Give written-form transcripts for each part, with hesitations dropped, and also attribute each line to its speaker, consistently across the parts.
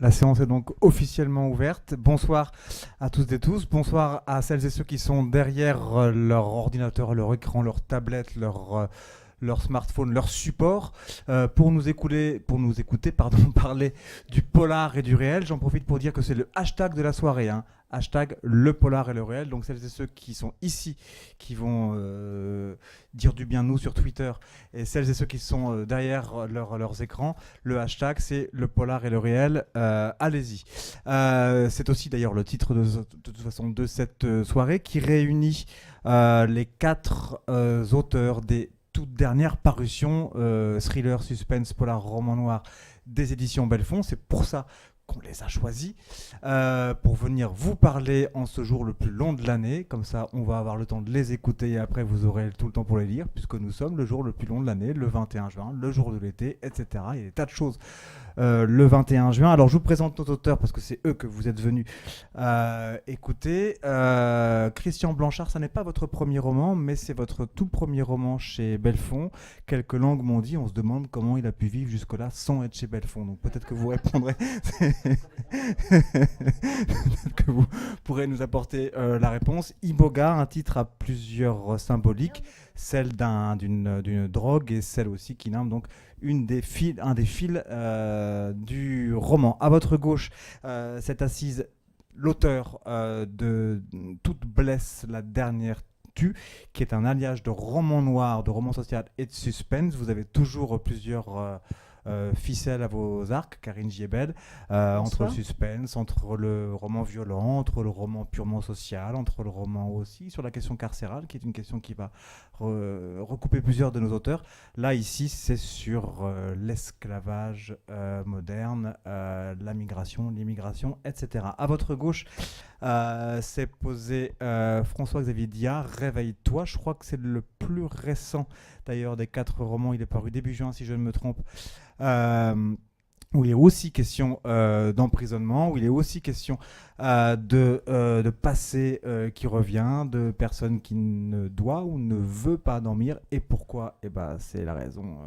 Speaker 1: La séance est donc officiellement ouverte. Bonsoir à toutes et tous. Bonsoir à celles et ceux qui sont derrière leur ordinateur, leur écran, leur tablette, leur smartphone, leur support pour nous écouter parler du polar et du réel. J'en profite pour dire que c'est le hashtag de la soirée, hein. Hashtag le polar et le réel. Donc celles et ceux qui sont ici, qui vont dire du bien nous sur Twitter, et celles et ceux qui sont derrière leurs écrans, le hashtag c'est le polar et le réel. Allez-y. C'est aussi d'ailleurs le titre de toute façon de cette soirée qui réunit les 4 auteurs des toute dernière parution thriller, suspense, polar, roman noir des éditions Belfond. C'est pour ça qu'on les a choisis pour venir vous parler en ce jour le plus long de l'année. Comme ça, on va avoir le temps de les écouter et après, vous aurez tout le temps pour les lire, puisque nous sommes le jour le plus long de l'année, le 21 juin, le jour de l'été, etc. Il y a des tas de choses le 21 juin. Alors, je vous présente nos auteurs parce que c'est eux que vous êtes venus écouter. Christian Blanchard, ça n'est pas votre premier roman, mais c'est votre tout premier roman chez Belfond. Quelques langues m'ont dit, on se demande comment il a pu vivre jusque-là sans être chez Belfond. Donc, peut-être que vous répondrez... Peut-être que vous pourrez nous apporter la réponse. Iboga, un titre à plusieurs symboliques, celle d'une drogue et celle aussi qui nomme donc un des fils du roman. À votre gauche, cette assise, l'auteur de Toute blesse, la dernière tue, qui est un alliage de roman noir, de roman social et de suspense. Vous avez toujours plusieurs ficelles à vos arcs, Karine Giebel, entre le suspense, entre le roman violent, entre le roman purement social, entre le roman aussi sur la question carcérale, qui est une question qui va recouper plusieurs de nos auteurs. Là, ici, c'est sur l'esclavage moderne, la migration, l'immigration, etc. À votre gauche, c'est posé François-Xavier Diard, Réveille-toi. Je crois que c'est le plus récent d'ailleurs des 4 romans. Il est paru début juin, si je ne me trompe. Où il est aussi question d'emprisonnement, où il est aussi question de passé qui revient, de personnes qui ne doit ou ne veut pas dormir. Et pourquoi ? Eh ben, c'est la raison,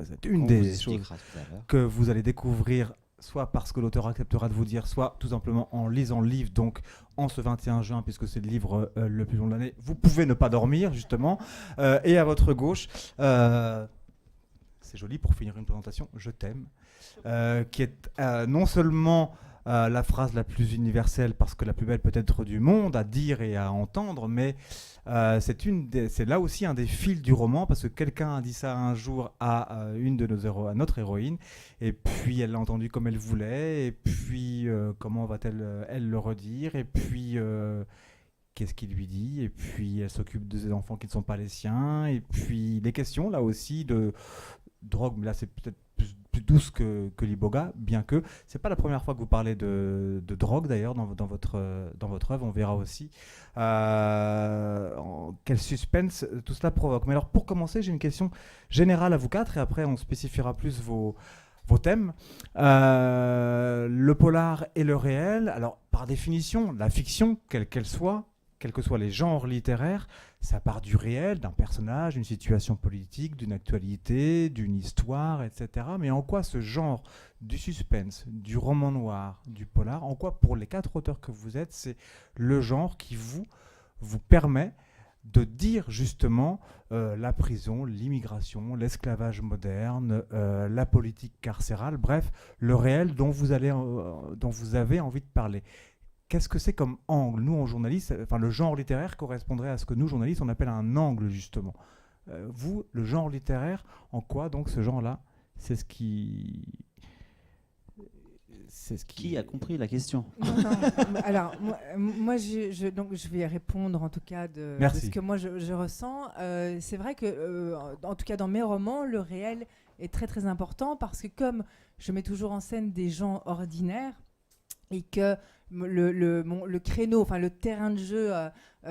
Speaker 1: c'est une des choses que vous allez découvrir, soit parce que l'auteur acceptera de vous dire, soit tout simplement en lisant le livre, donc en ce 21 juin, puisque c'est le livre le plus long de l'année. Vous pouvez ne pas dormir, justement. Et à votre gauche... c'est joli pour finir une présentation, je t'aime, qui est non seulement la phrase la plus universelle, parce que la plus belle peut-être du monde à dire et à entendre, mais c'est là aussi un des fils du roman, parce que quelqu'un a dit ça un jour à notre héroïne, et puis elle l'a entendu comme elle voulait, et puis comment va-t-elle elle le redire, et puis... qu'est-ce qu'il lui dit, et puis elle s'occupe de ses enfants qui ne sont pas les siens, et puis les questions là aussi de drogue, mais là c'est peut-être plus douce que l'Iboga, bien que c'est pas la première fois que vous parlez de drogue d'ailleurs dans votre œuvre, on verra aussi quel suspense tout cela provoque. Mais alors pour commencer, j'ai une question générale à vous 4 et après on spécifiera plus vos thèmes. Le polar et le réel, alors par définition, la fiction, quelle qu'elle soit, quels que soient les genres littéraires, ça part du réel, d'un personnage, d'une situation politique, d'une actualité, d'une histoire, etc. Mais en quoi ce genre du suspense, du roman noir, du polar, en quoi pour les 4 auteurs que vous êtes, c'est le genre qui vous permet de dire justement la prison, l'immigration, l'esclavage moderne, la politique carcérale, bref, le réel dont vous avez envie de parler. Qu'est-ce que c'est comme angle ? Nous, en journaliste, enfin, le genre littéraire correspondrait à ce que nous, journalistes, on appelle un angle, justement. Vous, le genre littéraire, en quoi, donc, ce genre-là, c'est ce qui...
Speaker 2: Qui a compris la question ?
Speaker 3: Non. Alors, moi donc, je vais répondre, en tout cas, de ce que moi, je ressens. C'est vrai que, en tout cas, dans mes romans, le réel est très, très important parce que comme je mets toujours en scène des gens ordinaires, et que le créneau, enfin le terrain de jeu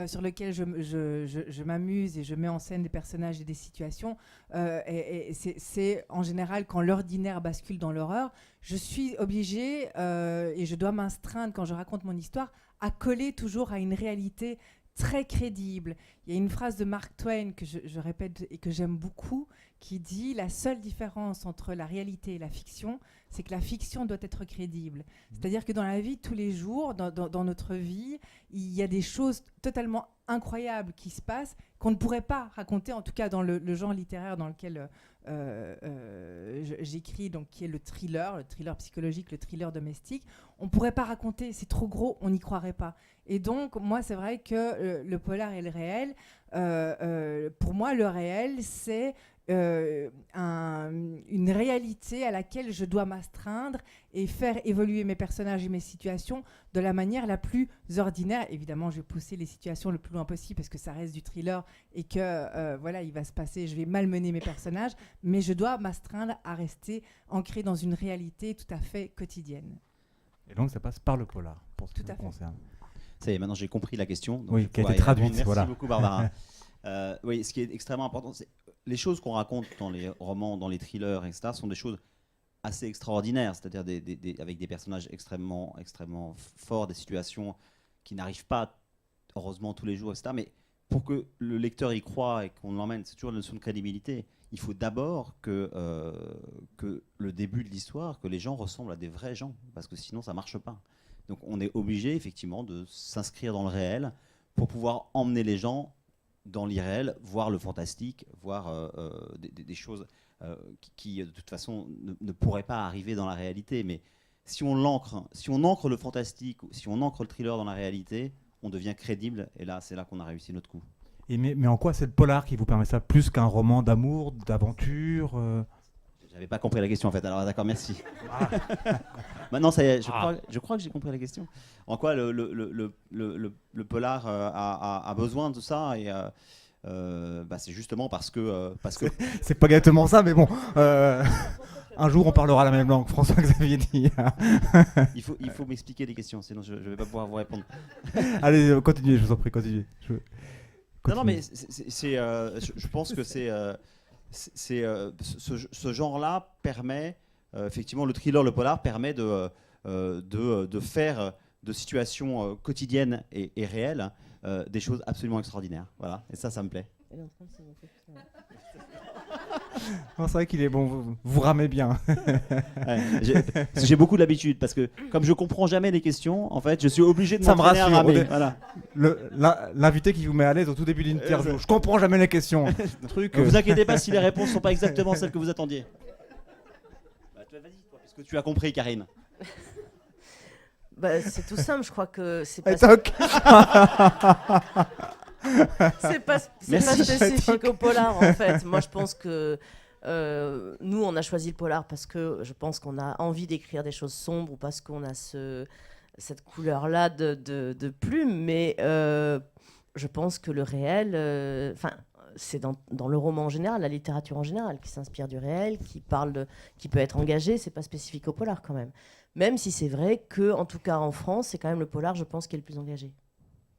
Speaker 3: sur lequel je m'amuse et je mets en scène des personnages et des situations, et c'est en général quand l'ordinaire bascule dans l'horreur, je suis obligée et je dois m'astreindre quand je raconte mon histoire à coller toujours à une réalité très crédible. Il y a une phrase de Mark Twain que je répète et que j'aime beaucoup, qui dit « La seule différence entre la réalité et la fiction, c'est que la fiction doit être crédible. » C'est-à-dire que dans la vie de tous les jours, dans notre vie, il y a des choses totalement incroyables qui se passent qu'on ne pourrait pas raconter, en tout cas dans le genre littéraire dans lequel j'écris, donc qui est le thriller psychologique, le thriller domestique. On ne pourrait pas raconter, c'est trop gros, on n'y croirait pas. Et donc, moi, c'est vrai que le polar et le réel, pour moi, le réel, c'est une réalité à laquelle je dois m'astreindre et faire évoluer mes personnages et mes situations de la manière la plus ordinaire. Évidemment, je vais pousser les situations le plus loin possible parce que ça reste du thriller et que voilà, il va se passer, je vais malmener mes personnages, mais je dois m'astreindre à rester ancré dans une réalité tout à fait quotidienne.
Speaker 1: Et donc, ça passe par le polar, pour ce qui
Speaker 3: Tout à
Speaker 1: nous concerne.
Speaker 2: Ça y est, maintenant j'ai compris la question. Donc
Speaker 1: oui, qui a été traduite.
Speaker 2: Merci beaucoup, Barbara. Oui, ce qui est extrêmement important, c'est les choses qu'on raconte dans les romans, dans les thrillers, etc., sont des choses assez extraordinaires, c'est-à-dire avec des personnages extrêmement forts, des situations qui n'arrivent pas, heureusement, tous les jours, etc. Mais pour que le lecteur y croie et qu'on l'emmène, c'est toujours la notion de crédibilité. Il faut d'abord que le début de l'histoire, que les gens ressemblent à des vrais gens, parce que sinon ça ne marche pas. Donc on est obligé effectivement de s'inscrire dans le réel pour pouvoir emmener les gens dans l'irréel, voir le fantastique, voir des choses qui de toute façon ne pourraient pas arriver dans la réalité. Mais si on ancre le fantastique, si on ancre le thriller dans la réalité, on devient crédible, et là c'est là qu'on a réussi notre coup.
Speaker 1: Et mais en quoi c'est le polar qui vous permet ça, plus qu'un roman d'amour, d'aventure
Speaker 2: J'avais pas compris la question en fait, alors d'accord, merci. Maintenant ça y est, je crois que j'ai compris la question. En quoi le polar a besoin de ça, et c'est justement parce que...
Speaker 1: C'est pas exactement ça, mais bon, un jour on parlera la même langue, François-Xavier dit.
Speaker 2: il faut m'expliquer des questions, sinon je vais pas pouvoir vous répondre.
Speaker 1: Allez, continuez, je vous en prie, continuez.
Speaker 2: Non, mais je pense que ce genre-là permet, effectivement, le thriller, le polar permet de faire de situations quotidiennes et réelles des choses absolument extraordinaires. Voilà, et ça me plaît.
Speaker 1: Non, c'est vrai qu'il est bon, vous ramez bien.
Speaker 2: J'ai beaucoup d'habitude, parce que comme je comprends jamais les questions, en fait, je suis obligé de m'entraîner à ramer. Voilà.
Speaker 1: L'invité qui vous met à l'aise au tout début de l'interview, je comprends jamais les questions.
Speaker 2: Ne vous inquiétez pas si les réponses sont pas exactement celles que vous attendiez. Vas-y, toi, puisque tu as compris, Karine.
Speaker 4: C'est tout simple, je crois que c'est pas... C'est pas spécifique au polar en fait. Moi je pense que nous on a choisi le polar parce que je pense qu'on a envie d'écrire des choses sombres ou parce qu'on a cette couleur là de plume, mais je pense que le réel, c'est dans le roman en général, la littérature en général qui s'inspire du réel, qui peut être engagé, c'est pas spécifique au polar quand même. Même si c'est vrai que en tout cas en France, c'est quand même le polar je pense qui est le plus engagé.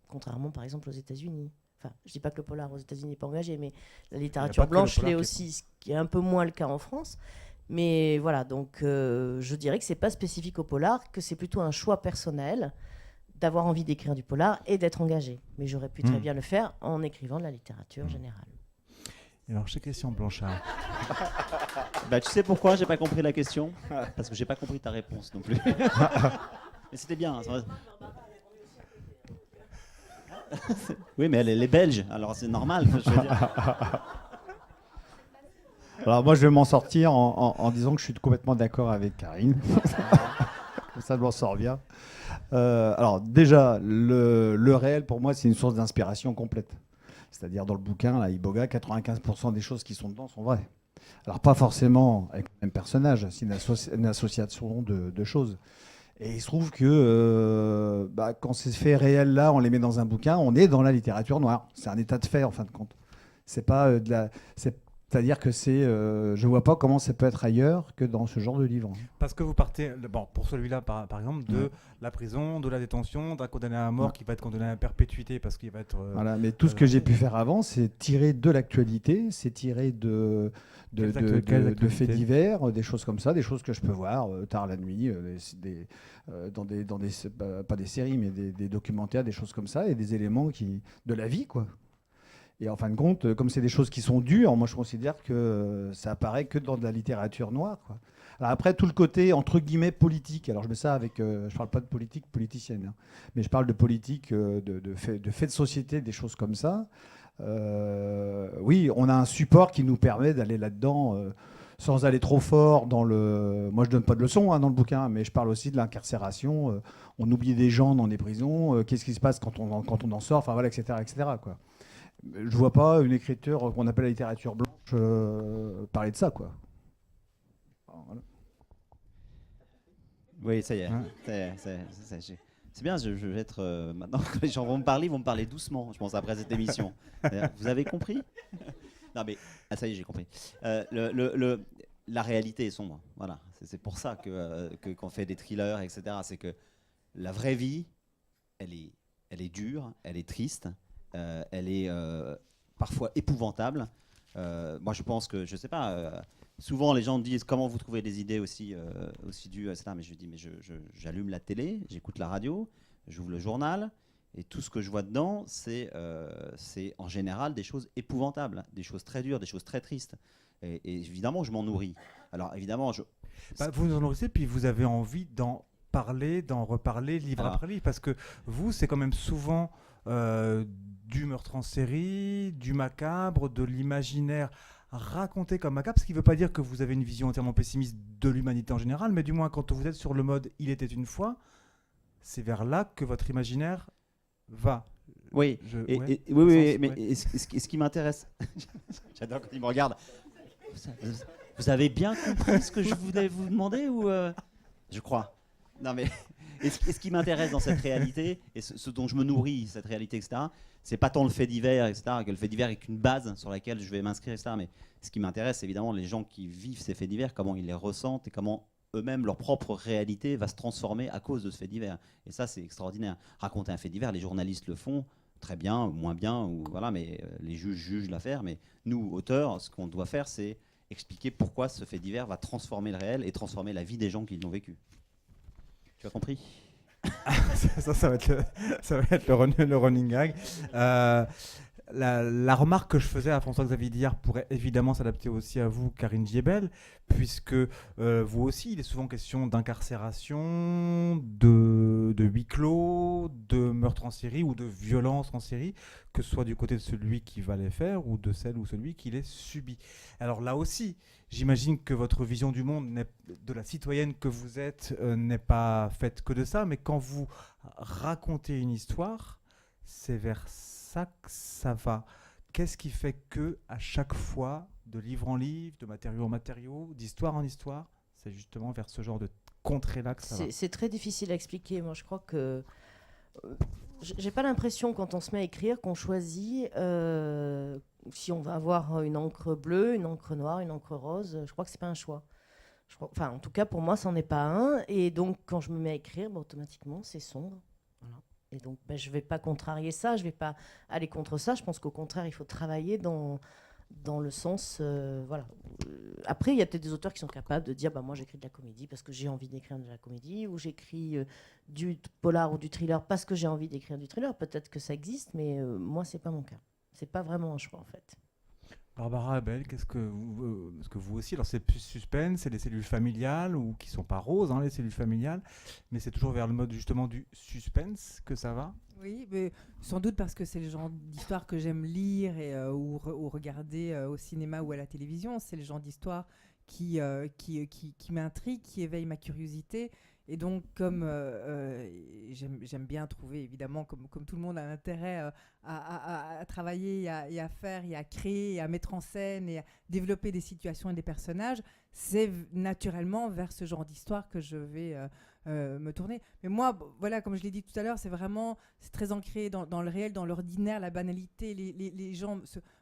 Speaker 4: Contrairement par exemple aux États-Unis. Enfin, je dis pas que le polar aux États-Unis n'est pas engagé, mais la littérature blanche l'est aussi, ce qui est un peu moins le cas en France. Mais voilà, donc je dirais que c'est pas spécifique au polar, que c'est plutôt un choix personnel d'avoir envie d'écrire du polar et d'être engagé. Mais j'aurais pu très bien le faire en écrivant de la littérature générale.
Speaker 1: Et alors, chez Christian Blanchard.
Speaker 2: Tu sais pourquoi j'ai pas compris la question ? Parce que j'ai pas compris ta réponse non plus. Mais c'était bien. Oui, mais elle est belge, alors c'est normal. Je veux dire.
Speaker 5: Alors moi, je vais m'en sortir en disant que je suis complètement d'accord avec Karine. Ça m'en sort bien. Alors déjà, le réel, pour moi, c'est une source d'inspiration complète. C'est-à-dire dans le bouquin, là, Iboga, 95% des choses qui sont dedans sont vraies. Alors pas forcément avec le même personnage, c'est une association de choses. Et il se trouve que quand ces faits réels là, on les met dans un bouquin, on est dans la littérature noire. C'est un état de fait en fin de compte. C'est pas C'est-à-dire que je vois pas comment ça peut être ailleurs que dans ce genre de livre.
Speaker 1: Parce que vous partez, pour celui-là par exemple, de la prison, de la détention, d'un condamné à mort qui va être condamné à perpétuité parce qu'il va être...
Speaker 5: Voilà, mais tout ce que j'ai pu faire avant, c'est tirer de l'actualité, c'est tirer de faits divers, des choses comme ça, des choses que je peux voir tard la nuit, pas des séries, mais des documentaires, des choses comme ça, et des éléments de la vie, quoi. Et en fin de compte, comme c'est des choses qui sont dures, moi je considère que ça apparaît que dans de la littérature noire, quoi. Alors après, tout le côté, entre guillemets, politique, alors je mets ça avec... je parle pas de politique politicienne, hein, mais je parle de politique, de faits de société, des choses comme ça. Oui, on a un support qui nous permet d'aller là-dedans sans aller trop fort dans le... Moi, je donne pas de leçons dans le bouquin, mais je parle aussi de l'incarcération. On oublie des gens dans des prisons. Qu'est-ce qui se passe quand on en sort, enfin voilà, etc., etc., quoi. Je vois pas une écriture qu'on appelle la littérature blanche parler de ça, quoi. Voilà.
Speaker 2: Oui, ça y est. C'est bien, je vais être... maintenant que les gens vont me parler doucement, je pense, après cette émission. Vous avez compris? Non, mais... Ah, ça y est, j'ai compris. La réalité est sombre. Voilà. C'est pour ça qu'on fait des thrillers, etc. C'est que la vraie vie, elle est dure, elle est triste. Elle est parfois épouvantable. Moi, je pense que, je sais pas, souvent les gens me disent comment vous trouvez des idées aussi dures, etc. Mais je dis, mais j'allume la télé, j'écoute la radio, j'ouvre le journal, et tout ce que je vois dedans, c'est en général des choses épouvantables, des choses très dures, des choses très tristes. Et évidemment, je m'en nourris. Alors, évidemment,
Speaker 1: vous en nourrissez, puis vous avez envie d'en parler, d'en reparler, livre après livre, parce que vous, c'est quand même souvent... du meurtre en série, du macabre, de l'imaginaire raconté comme macabre, ce qui ne veut pas dire que vous avez une vision entièrement pessimiste de l'humanité en général, mais du moins quand vous êtes sur le mode « il était une fois », c'est vers là que votre imaginaire va.
Speaker 2: Oui, oui, mais ce qui m'intéresse, j'adore quand il me regarde, vous avez bien compris ce que je voulais vous demander ou je crois. Non mais... Et ce qui m'intéresse dans cette réalité, et ce dont je me nourris, cette réalité, etc., c'est pas tant le fait divers, etc., que le fait divers est qu'une base sur laquelle je vais m'inscrire, etc., mais ce qui m'intéresse, c'est évidemment les gens qui vivent ces faits divers, comment ils les ressentent et comment eux-mêmes, leur propre réalité va se transformer à cause de ce fait divers. Et ça, c'est extraordinaire. Raconter un fait divers, les journalistes le font, très bien, ou moins bien, ou voilà, mais les juges jugent l'affaire, mais nous, auteurs, ce qu'on doit faire, c'est expliquer pourquoi ce fait divers va transformer le réel et transformer la vie des gens qui l'ont vécu. Tu as compris?
Speaker 1: ça va être le running gag. La remarque que je faisais à François-Xavier Diard pourrait évidemment s'adapter aussi à vous, Karine Giebel, puisque vous aussi, il est souvent question d'incarcération, de huis clos, de meurtre en série ou de violence en série, que ce soit du côté de celui qui va les faire ou de celle ou celui qui les subit. Alors là aussi, j'imagine que votre vision du monde, de la citoyenne que vous êtes, n'est pas faite que de ça, mais quand vous racontez une histoire, c'est vers ça que ça va. Qu'est-ce qui fait que, à chaque fois, de livre en livre, de matériau en matériau, d'histoire en histoire, c'est justement vers ce genre de contrée-là que ça va?
Speaker 4: C'est très difficile à expliquer. Moi, je crois que... j'ai pas l'impression, quand on se met à écrire, qu'on choisit si on va avoir une encre bleue, une encre noire, une encre rose. Je crois que c'est pas un choix. Enfin, en tout cas, pour moi, c'en est pas un. Et donc, quand je me mets à écrire, automatiquement, c'est sombre. Voilà. Et donc, je vais pas contrarier ça, je vais pas aller contre ça. Je pense qu'au contraire, il faut travailler dans le sens... voilà. Après, il y a peut-être des auteurs qui sont capables de dire moi, j'écris de la comédie parce que j'ai envie d'écrire de la comédie, ou j'écris du polar ou du thriller parce que j'ai envie d'écrire du thriller. Peut-être que ça existe, mais moi, c'est pas mon cas. C'est pas vraiment un choix, en fait.
Speaker 1: Barbara Abel, parce que vous aussi, alors c'est plus suspense, c'est les cellules familiales, ou qui sont pas roses, les cellules familiales, mais c'est toujours vers le mode justement du suspense que ça va?
Speaker 3: Oui, mais sans doute parce que c'est le genre d'histoire que j'aime lire ou regarder au cinéma ou à la télévision. C'est le genre d'histoire qui m'intrigue, qui éveille ma curiosité. Et donc, comme j'aime bien trouver, évidemment, comme tout le monde, un intérêt à travailler et à faire, et à créer, et à mettre en scène, et à développer des situations et des personnages, c'est naturellement vers ce genre d'histoire que je vais me tourner. Mais moi, voilà, comme je l'ai dit tout à l'heure, c'est très ancré dans le réel, dans l'ordinaire, la banalité. Les gens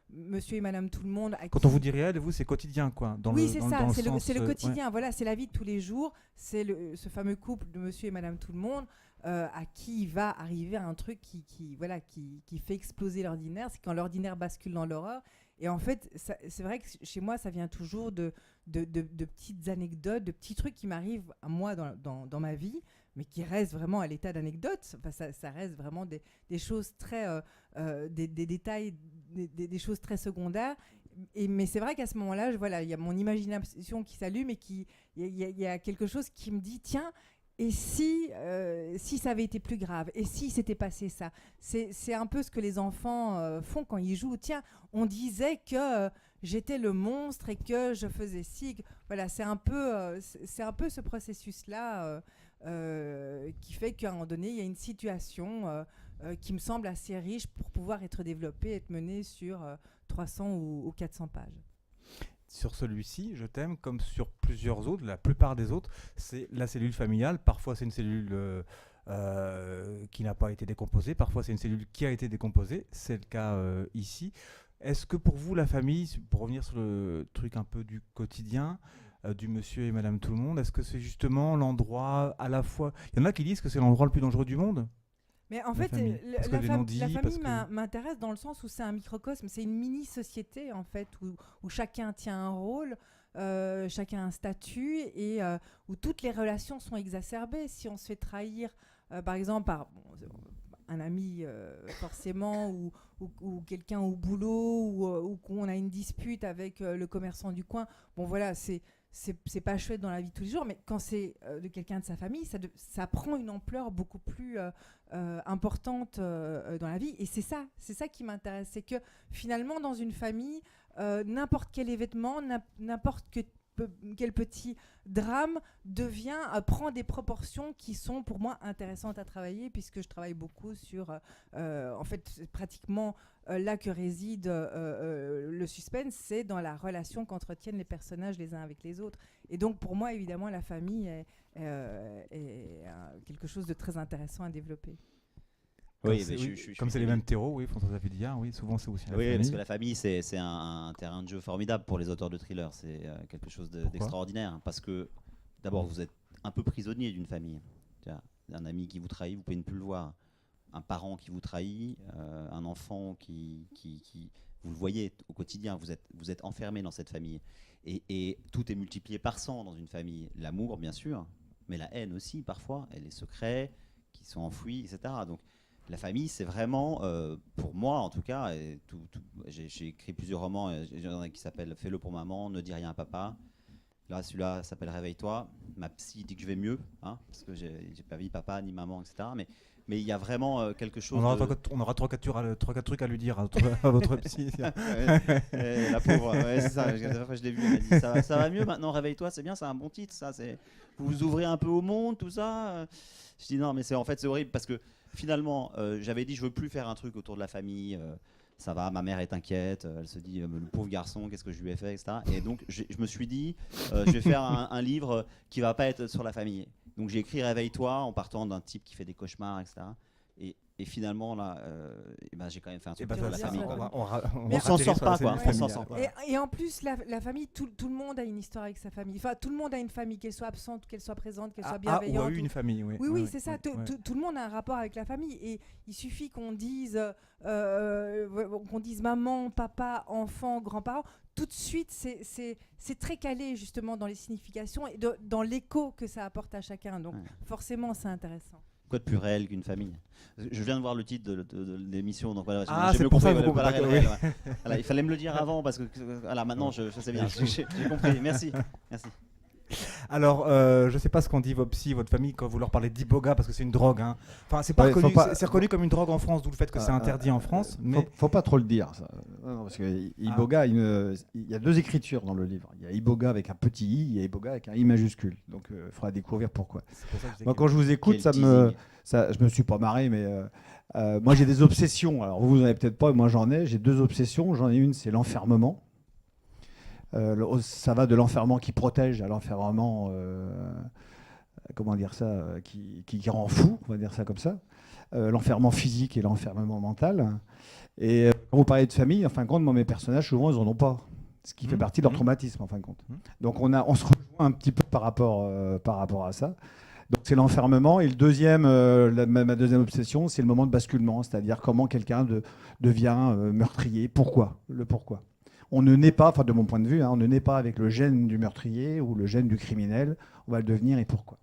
Speaker 3: Monsieur et Madame tout le monde.
Speaker 1: Quand on vous dit réel, vous, c'est quotidien, quoi.
Speaker 3: Oui, c'est ça, c'est le quotidien. Voilà, c'est la vie de tous les jours. C'est ce fameux couple de Monsieur et Madame tout le monde à qui il va arriver un truc qui fait exploser l'ordinaire. C'est quand l'ordinaire bascule dans l'horreur. Et en fait, c'est vrai que chez moi, ça vient toujours de petites anecdotes, de petits trucs qui m'arrivent à moi dans ma vie, mais qui restent vraiment à l'état d'anecdote. Enfin, ça reste vraiment des choses très... des détails, des choses très secondaires. Mais c'est vrai qu'à ce moment-là, il y a mon imagination qui s'allume et il y a quelque chose qui me dit, tiens, et si ça avait été plus grave? Et si s'était passé ça? C'est un peu ce que les enfants font quand ils jouent. Tiens, on disait que j'étais le monstre et que je faisais ci. Voilà, c'est un peu ce processus-là qui fait qu'à un moment donné, il y a une situation qui me semble assez riche pour pouvoir être développée, être menée sur 300 ou 400 pages.
Speaker 1: Sur celui-ci, Je t'aime, comme sur plusieurs autres, la plupart des autres, c'est la cellule familiale. Parfois, c'est une cellule qui n'a pas été décomposée. Parfois, c'est une cellule qui a été décomposée. C'est le cas ici. Est-ce que pour vous, la famille, pour revenir sur le truc un peu du quotidien, du monsieur et madame tout le monde, est-ce que c'est justement l'endroit à la fois... Il y en a qui disent que c'est l'endroit le plus dangereux du monde.
Speaker 3: Mais en fait, la famille m'intéresse dans le sens où c'est un microcosme, c'est une mini-société en fait, où chacun tient un rôle, chacun a un statut et où toutes les relations sont exacerbées. Si on se fait trahir, par exemple, par un ami forcément, ou quelqu'un au boulot, ou qu'on a une dispute avec le commerçant du coin, bon voilà, c'est pas chouette dans la vie de tous les jours, mais quand c'est de quelqu'un de sa famille, ça prend une ampleur beaucoup plus importante dans la vie. Et c'est ça qui m'intéresse. C'est que finalement, dans une famille, n'importe quel événement, n'importe quel petit drame prend des proportions qui sont pour moi intéressantes à travailler, puisque je travaille beaucoup sur en fait c'est pratiquement là que réside le suspense, c'est dans la relation qu'entretiennent les personnages les uns avec les autres. Et donc pour moi évidemment la famille est quelque chose de très intéressant à développer.
Speaker 1: Comme c'est les mêmes terreaux, oui, François Sapiedia, oui, souvent c'est aussi la famille.
Speaker 2: Oui, parce que la famille, c'est un terrain de jeu formidable pour les auteurs de thrillers. C'est quelque chose d'extraordinaire. Parce que, d'abord, vous êtes un peu prisonnier d'une famille. Un ami qui vous trahit, vous pouvez ne plus le voir. Un parent qui vous trahit, un enfant qui vous le voyez au quotidien, vous êtes enfermé dans cette famille. Et tout est multiplié par 100 dans une famille. L'amour, bien sûr, mais la haine aussi, parfois, et les secrets qui sont enfouis, etc. Donc, la famille, c'est vraiment, pour moi en tout cas, j'ai écrit plusieurs romans, il y en a qui s'appellent Fais-le pour maman, Ne dis rien à papa. Là, celui-là s'appelle Réveille-toi. Ma psy dit que je vais mieux, hein, parce que j'ai pas vu papa ni maman, etc. Mais il y a vraiment quelque chose.
Speaker 1: On aura 3-4 trucs à lui dire à votre psy.
Speaker 2: La pauvre, c'est ça. La dernière fois je l'ai vu, elle m'a dit ça va mieux maintenant, Réveille-toi, c'est bien, c'est un bon titre, ça. Vous vous ouvrez un peu au monde, tout ça. Je dis non, mais c'est horrible parce que finalement, j'avais dit je veux plus faire un truc autour de la famille. Ça va, ma mère est inquiète, elle se dit le pauvre garçon, qu'est-ce que je lui ai fait, etc. Et donc je me suis dit je vais faire un livre qui va pas être sur la famille. Donc j'ai écrit Réveille-toi en partant d'un type qui fait des cauchemars, etc. Et finalement là, j'ai quand même fait un truc sur la famille. On s'en sort pas, quoi. On s'en sort pas.
Speaker 3: Et en plus, la famille, tout le monde a une histoire avec sa famille. Enfin, tout le monde a une famille, qu'elle soit absente, qu'elle soit présente, qu'elle soit bienveillante.
Speaker 1: Ou a eu une famille, oui.
Speaker 3: Oui, c'est ça. Tout le monde a un rapport avec la famille. Et il suffit qu'on dise maman, papa, enfant, grands-parents. Tout de suite, c'est très calé justement dans les significations et dans l'écho que ça apporte à chacun. Donc forcément, c'est intéressant.
Speaker 2: Quoi de plus réel qu'une famille? Je viens de voir le titre de l'émission, donc voilà.
Speaker 1: C'est pour ça que vous
Speaker 2: il fallait me le dire avant parce que voilà, maintenant je sais bien. J'ai compris. Merci.
Speaker 1: Alors, je ne sais pas ce qu'en dit vos psy, votre famille, quand vous leur parlez d'iboga, parce que c'est une drogue. Hein. Enfin, c'est pas reconnu, c'est reconnu comme une drogue en France, d'où le fait que c'est interdit en France. Mais
Speaker 5: faut pas trop le dire, ça. Non, parce que iboga, il y a deux écritures dans le livre. Il y a iboga avec un petit i, il y a iboga avec un i majuscule. Donc, il faudra découvrir pourquoi. Moi, quand je vous écoute, je me suis pas marré, mais moi, j'ai des obsessions. Alors, vous en avez peut-être pas, moi j'en ai. J'ai deux obsessions. J'en ai une, c'est l'enfermement. Ça va de l'enfermement qui protège à l'enfermement comment dire ça, qui rend fou, on va dire ça comme ça. L'enfermement physique et l'enfermement mental. Et quand vous parlez de famille, en fin de compte, moi, mes personnages, souvent, ils n'en ont pas. Ce qui fait partie de leur traumatisme, en fin de compte. Donc, on se rejoint un petit peu par rapport à ça. Donc, c'est l'enfermement. Et le deuxième, ma deuxième obsession, c'est le moment de basculement, c'est-à-dire comment quelqu'un devient meurtrier. Pourquoi ? Le pourquoi. On ne naît pas, enfin, de mon point de vue, on ne naît pas avec le gène du meurtrier ou le gène du criminel. On va le devenir et pourquoi.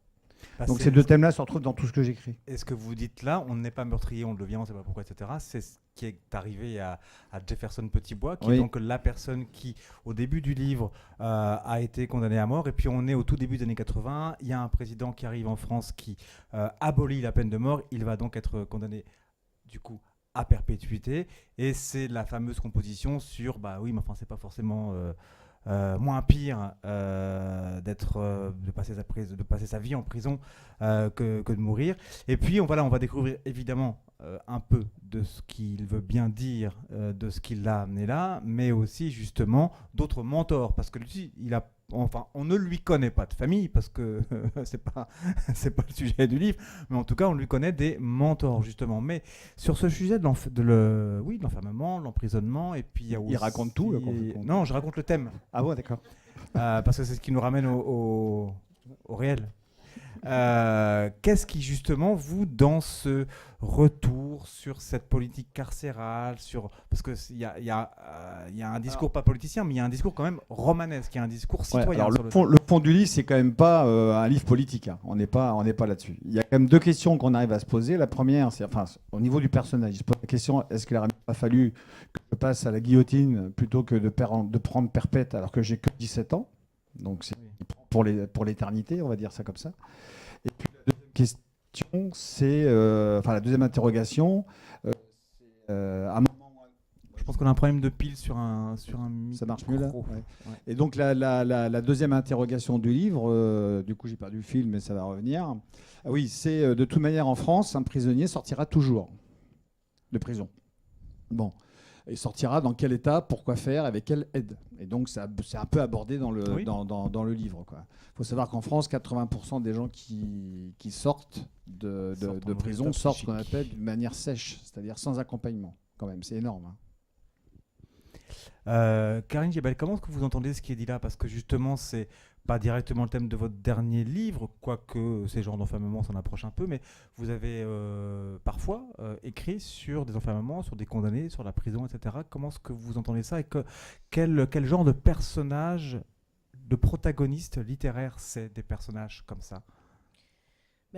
Speaker 5: Donc ces deux thèmes-là se retrouvent dans tout ce que j'écris.
Speaker 1: Et ce que vous dites là, on n'est pas meurtrier, on le devient, on ne sait pas pourquoi, etc. C'est ce qui est arrivé à Jefferson Petitbois, qui est donc la personne qui, au début du livre, a été condamnée à mort. Et puis on est au tout début des années 80. Il y a un président qui arrive en France qui abolit la peine de mort. Il va donc être condamné, du coup, à perpétuité. Et c'est la fameuse composition sur, bah oui, mais enfin, c'est pas forcément... moins pire de passer sa vie en prison que de mourir. Et puis on va découvrir évidemment un peu de ce qu'il veut bien dire, de ce qui l'a amené là, mais aussi justement d'autres mentors, parce que lui, on ne lui connaît pas de famille, parce que c'est pas le sujet du livre, mais en tout cas on lui connaît des mentors justement. Mais sur ce sujet de l'enfermement, de l'emprisonnement, et puis
Speaker 5: il raconte tout.
Speaker 1: Non, je raconte le thème.
Speaker 5: Ah bon, d'accord.
Speaker 1: Parce que c'est ce qui nous ramène au réel. Qu'est-ce qui justement vous, dans ce retour sur cette politique carcérale, parce que il y a un discours pas politicien, mais il y a un discours quand même romanesque, il y a un discours citoyen.
Speaker 5: Alors le fond du livre, c'est quand même pas un livre politique. On n'est pas là-dessus. Il y a quand même deux questions qu'on arrive à se poser. La première, c'est au niveau du personnage. Il se pose la question, est-ce qu'il n'aurait pas fallu que je passe à la guillotine plutôt que de prendre perpète alors que j'ai que 17 ans. Donc c'est pour l'éternité, on va dire ça comme ça. Et puis la deuxième question, c'est la deuxième interrogation, c'est à un moment.
Speaker 1: Je pense qu'on a un problème de pile sur un micro.
Speaker 5: Ça marche mieux là. Ouais. Et donc la deuxième interrogation du livre, du coup j'ai perdu le fil, mais ça va revenir. Ah oui, c'est de toute manière en France, un prisonnier sortira toujours de prison. Bon. Et sortira dans quel état, pourquoi faire, avec quelle aide. Et donc, c'est un peu abordé dans le livre. Il faut savoir qu'en France, 80% des gens qui sortent de prison sortent ce qu'on appelle d'une manière sèche, c'est-à-dire sans accompagnement. Quand même, c'est énorme.
Speaker 1: Karine Jebel, comment est-ce que vous entendez ce qui est dit là ? Parce que justement, c'est pas directement le thème de votre dernier livre, quoique ces genres d'enfermement s'en approchent un peu, mais vous avez parfois écrit sur des enfermements, sur des condamnés, sur la prison, etc. Comment est-ce que vous entendez ça et quel genre de personnage, de protagoniste littéraire c'est des personnages comme ça ?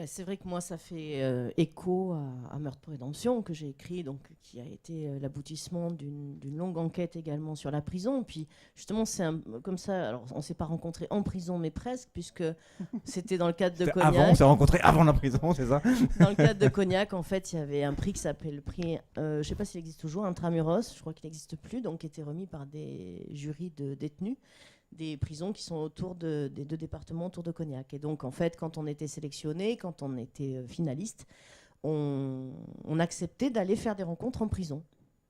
Speaker 4: C'est vrai que moi, ça fait écho à Meurtre pour Rédemption, que j'ai écrit, donc, qui a été l'aboutissement d'une longue enquête également sur la prison. Puis justement, c'est comme ça. Alors, on ne s'est pas rencontrés en prison, mais presque, puisque c'était dans le cadre de Cognac.
Speaker 1: On s'est rencontrés avant la prison, c'est ça ?
Speaker 4: Dans le cadre de Cognac, en fait, il y avait un prix qui s'appelait le prix, je ne sais pas s'il existe toujours, Intramuros, je crois qu'il n'existe plus, donc qui était remis par des jurys de détenus des prisons qui sont autour des deux départements autour de Cognac. Et donc, en fait, quand on était sélectionné, quand on était finaliste, on acceptait d'aller faire des rencontres en prison.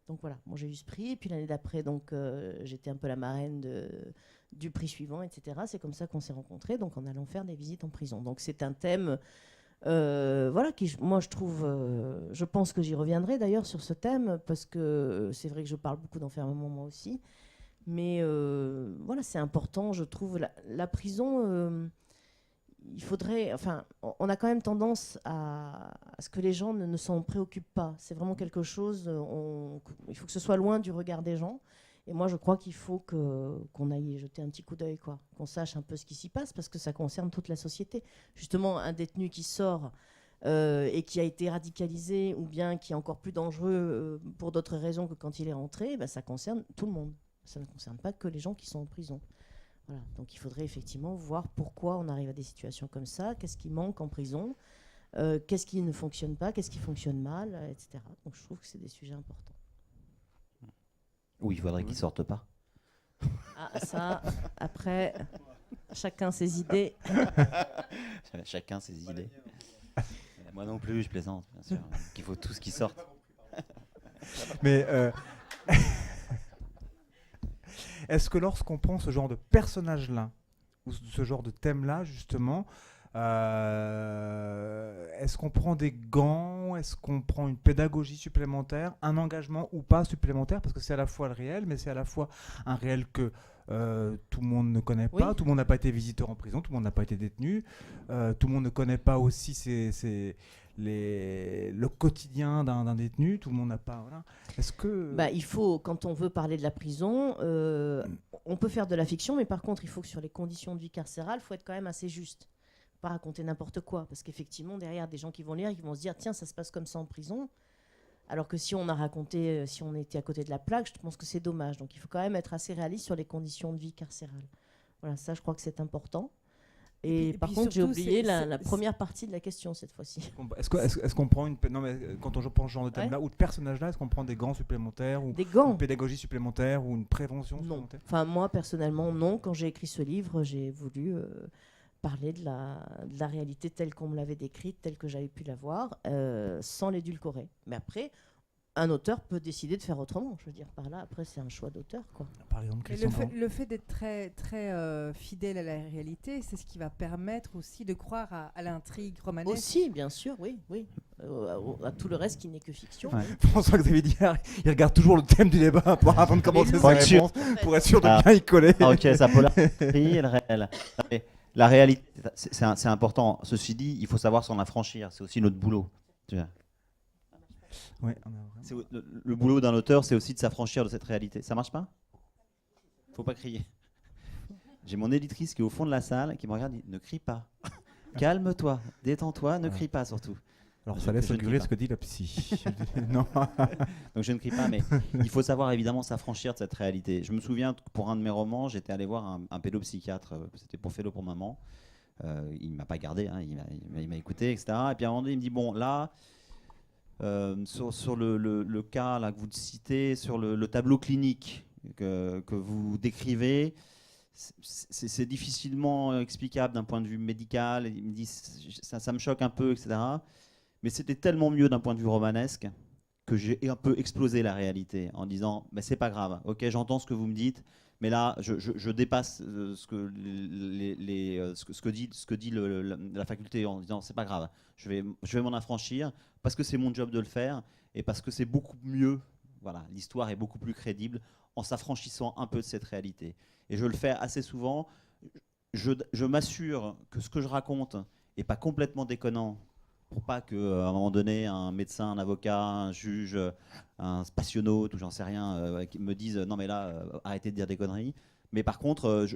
Speaker 4: Donc voilà, moi j'ai eu ce prix. Et puis l'année d'après, donc j'étais un peu la marraine du prix suivant, etc. C'est comme ça qu'on s'est rencontrés, donc en allant faire des visites en prison. Donc c'est un thème, qui, moi je trouve, je pense que j'y reviendrai d'ailleurs sur ce thème, parce que c'est vrai que je parle beaucoup d'enfermement moi aussi. Mais c'est important, je trouve. La prison, il faudrait. Enfin, on a quand même tendance à ce que les gens ne s'en préoccupent pas. C'est vraiment quelque chose. Il faut que ce soit loin du regard des gens. Et moi, je crois qu'il faut qu'on aille jeter un petit coup d'œil, qu'on sache un peu ce qui s'y passe, parce que ça concerne toute la société. Justement, un détenu qui sort et qui a été radicalisé, ou bien qui est encore plus dangereux pour d'autres raisons que quand il est rentré, ça concerne tout le monde. Ça ne concerne pas que les gens qui sont en prison. Voilà. Donc il faudrait effectivement voir pourquoi on arrive à des situations comme ça, qu'est-ce qui manque en prison, qu'est-ce qui ne fonctionne pas, qu'est-ce qui fonctionne mal, etc. Donc je trouve que c'est des sujets importants.
Speaker 2: Ou il faudrait qu'ils ne sortent pas.
Speaker 4: Ah, ça, après, chacun ses idées.
Speaker 2: Chacun ses idées. Moi non plus, je plaisante, bien sûr. Il faut tous qui sortent.
Speaker 1: Mais... Est-ce que lorsqu'on prend ce genre de personnage-là, ou ce genre de thème-là, justement, Est-ce qu'on prend des gants? Est-ce qu'on prend une pédagogie supplémentaire? Un engagement ou pas supplémentaire? Parce que c'est à la fois le réel, mais c'est à la fois un réel que tout le monde ne connaît pas.
Speaker 4: Oui.
Speaker 1: Tout le monde n'a pas été visiteur en prison, tout le monde n'a pas été détenu. Tout le monde ne connaît pas aussi le quotidien d'un détenu. Tout le monde n'a pas... Voilà. Est-ce que...
Speaker 4: Il faut, quand on veut parler de la prison, on peut faire de la fiction, mais par contre, il faut que sur les conditions de vie carcérale, il faut être quand même assez juste. Pas raconter n'importe quoi, parce qu'effectivement, derrière, des gens qui vont lire, ils vont se dire, tiens, ça se passe comme ça en prison. Alors que si on a raconté, si on était à côté de la plaque, je pense que c'est dommage. Donc il faut quand même être assez réaliste sur les conditions de vie carcérale. Voilà, ça, je crois que c'est important. Et par contre, j'ai oublié la première partie de la question cette fois-ci.
Speaker 1: Est-ce qu'on prend non, mais quand on prend ce genre de thème-là, ou de personnage-là, est-ce qu'on prend des gants supplémentaires, ou une pédagogie supplémentaire, ou une prévention supplémentaire?
Speaker 4: Enfin, moi, personnellement, non. Quand j'ai écrit ce livre, j'ai voulu parler de la réalité telle qu'on me l'avait décrite, telle que j'avais pu la voir, sans l'édulcorer. Mais après, un auteur peut décider de faire autrement. Je veux dire, par là, après, c'est un choix d'auteur, quoi.
Speaker 1: Par exemple,
Speaker 3: le fait d'être très, très fidèle à la réalité, c'est ce qui va permettre aussi de croire à l'intrigue romanesque.
Speaker 4: Aussi, bien sûr, oui. À tout le reste qui n'est que fiction.
Speaker 1: Ouais. François-Xavier Diard, il regarde toujours le thème du débat avant de commencer sa réponse, pour être sûr de bien y coller.
Speaker 2: Ok, ça polarise le réel. La réalité, c'est important. Ceci dit, il faut savoir s'en affranchir. C'est aussi notre boulot. Tu vois.
Speaker 1: Ouais,
Speaker 2: le boulot d'un auteur, c'est aussi de s'affranchir de cette réalité. Ça marche pas? Faut pas crier. J'ai mon éditrice qui est au fond de la salle qui me regarde et dit ne crie pas. Calme-toi, détends-toi, ne crie pas surtout.
Speaker 1: Alors ça laisse augurer ce que dit la psy. Non.
Speaker 2: Donc je ne crie pas, mais il faut savoir évidemment s'affranchir de cette réalité. Je me souviens que pour un de mes romans, j'étais allé voir un pédopsychiatre, c'était pour Félo pour maman. Il ne m'a pas gardé, hein, il m'a écouté, etc. Et puis à un moment donné, il me dit, bon là, sur le cas là, que vous citez, sur le tableau clinique que vous décrivez, c'est difficilement explicable d'un point de vue médical. Il me dit, ça me choque un peu, etc. Mais c'était tellement mieux d'un point de vue romanesque que j'ai un peu explosé la réalité en disant mais c'est pas grave, ok, j'entends ce que vous me dites, mais là je dépasse ce que dit la faculté en disant c'est pas grave, je vais m'en affranchir parce que c'est mon job de le faire et parce que c'est beaucoup mieux, voilà, l'histoire est beaucoup plus crédible en s'affranchissant un peu de cette réalité. Et je le fais assez souvent, je m'assure que ce que je raconte est pas complètement déconnant, pour pas qu'à un moment donné, un médecin, un avocat, un juge, un spationaute ou j'en sais rien, me disent non mais là, arrêtez de dire des conneries. Mais par contre,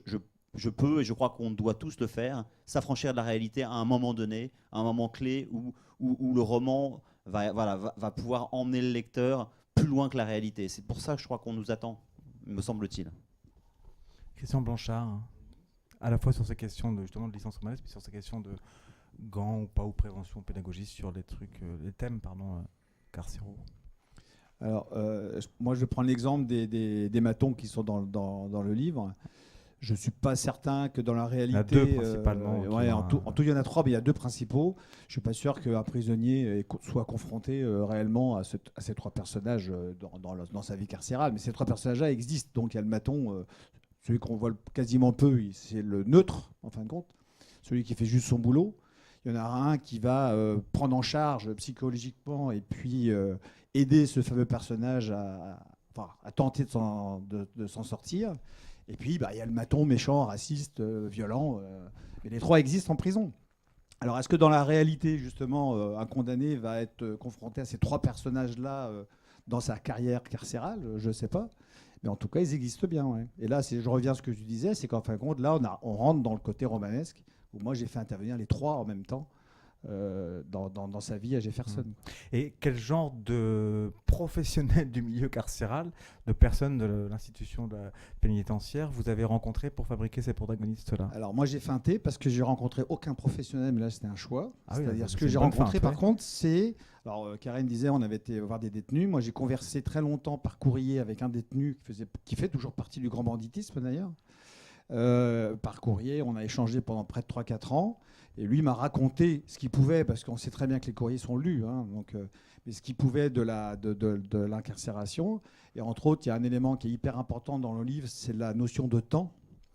Speaker 2: je peux, et je crois qu'on doit tous le faire, s'affranchir de la réalité à un moment donné, à un moment clé où le roman va pouvoir emmener le lecteur plus loin que la réalité. C'est pour ça que je crois qu'on nous attend, me semble-t-il.
Speaker 1: Christian Blanchard, à la fois sur ces questions de licence romanesque, mais sur ces questions de gants ou pas, ou prévention, pédagogie sur les thèmes carcéraux.
Speaker 5: Alors, moi, je vais prendre l'exemple des matons qui sont dans le livre. Je ne suis pas certain que dans la réalité...
Speaker 1: Il y en a deux principalement.
Speaker 5: En tout, il y en a trois, mais il y a deux principaux. Je ne suis pas sûr qu'un prisonnier soit confronté réellement à ces trois personnages dans sa vie carcérale. Mais ces trois personnages-là existent. Donc, il y a le maton, celui qu'on voit quasiment peu, c'est le neutre, en fin de compte. Celui qui fait juste son boulot. Il y en a un qui va prendre en charge psychologiquement et puis aider ce fameux personnage à tenter de s'en sortir. Et puis, il y a le maton méchant, raciste, violent. Mais les trois existent en prison. Alors, est-ce que dans la réalité, justement, un condamné va être confronté à ces trois personnages-là dans sa carrière carcérale? Je ne sais pas. Mais en tout cas, ils existent bien. Ouais. Et là, je reviens à ce que tu disais, c'est qu'en fin de compte, là, on rentre dans le côté romanesque, où moi, j'ai fait intervenir les trois en même temps dans sa vie à Jefferson.
Speaker 1: Et quel genre de professionnels du milieu carcéral, de personnes de l'institution pénitentiaire, vous avez rencontré pour fabriquer ces protagonistes-là?
Speaker 5: Alors moi, j'ai feinté parce que j'ai rencontré aucun professionnel, mais là, c'était un choix. C'est-à-dire
Speaker 1: oui,
Speaker 5: ce que j'ai rencontré, par contre, c'est... Alors, Karen disait, on avait été voir des détenus. Moi, j'ai conversé très longtemps par courrier avec un détenu qui fait toujours partie du grand banditisme, d'ailleurs. Par courrier, on a échangé pendant près de 3-4 ans. Et lui m'a raconté ce qu'il pouvait, parce qu'on sait très bien que les courriers sont lus, hein, mais ce qu'il pouvait de l'incarcération. Et entre autres, il y a un élément qui est hyper important dans le livre, c'est la notion de temps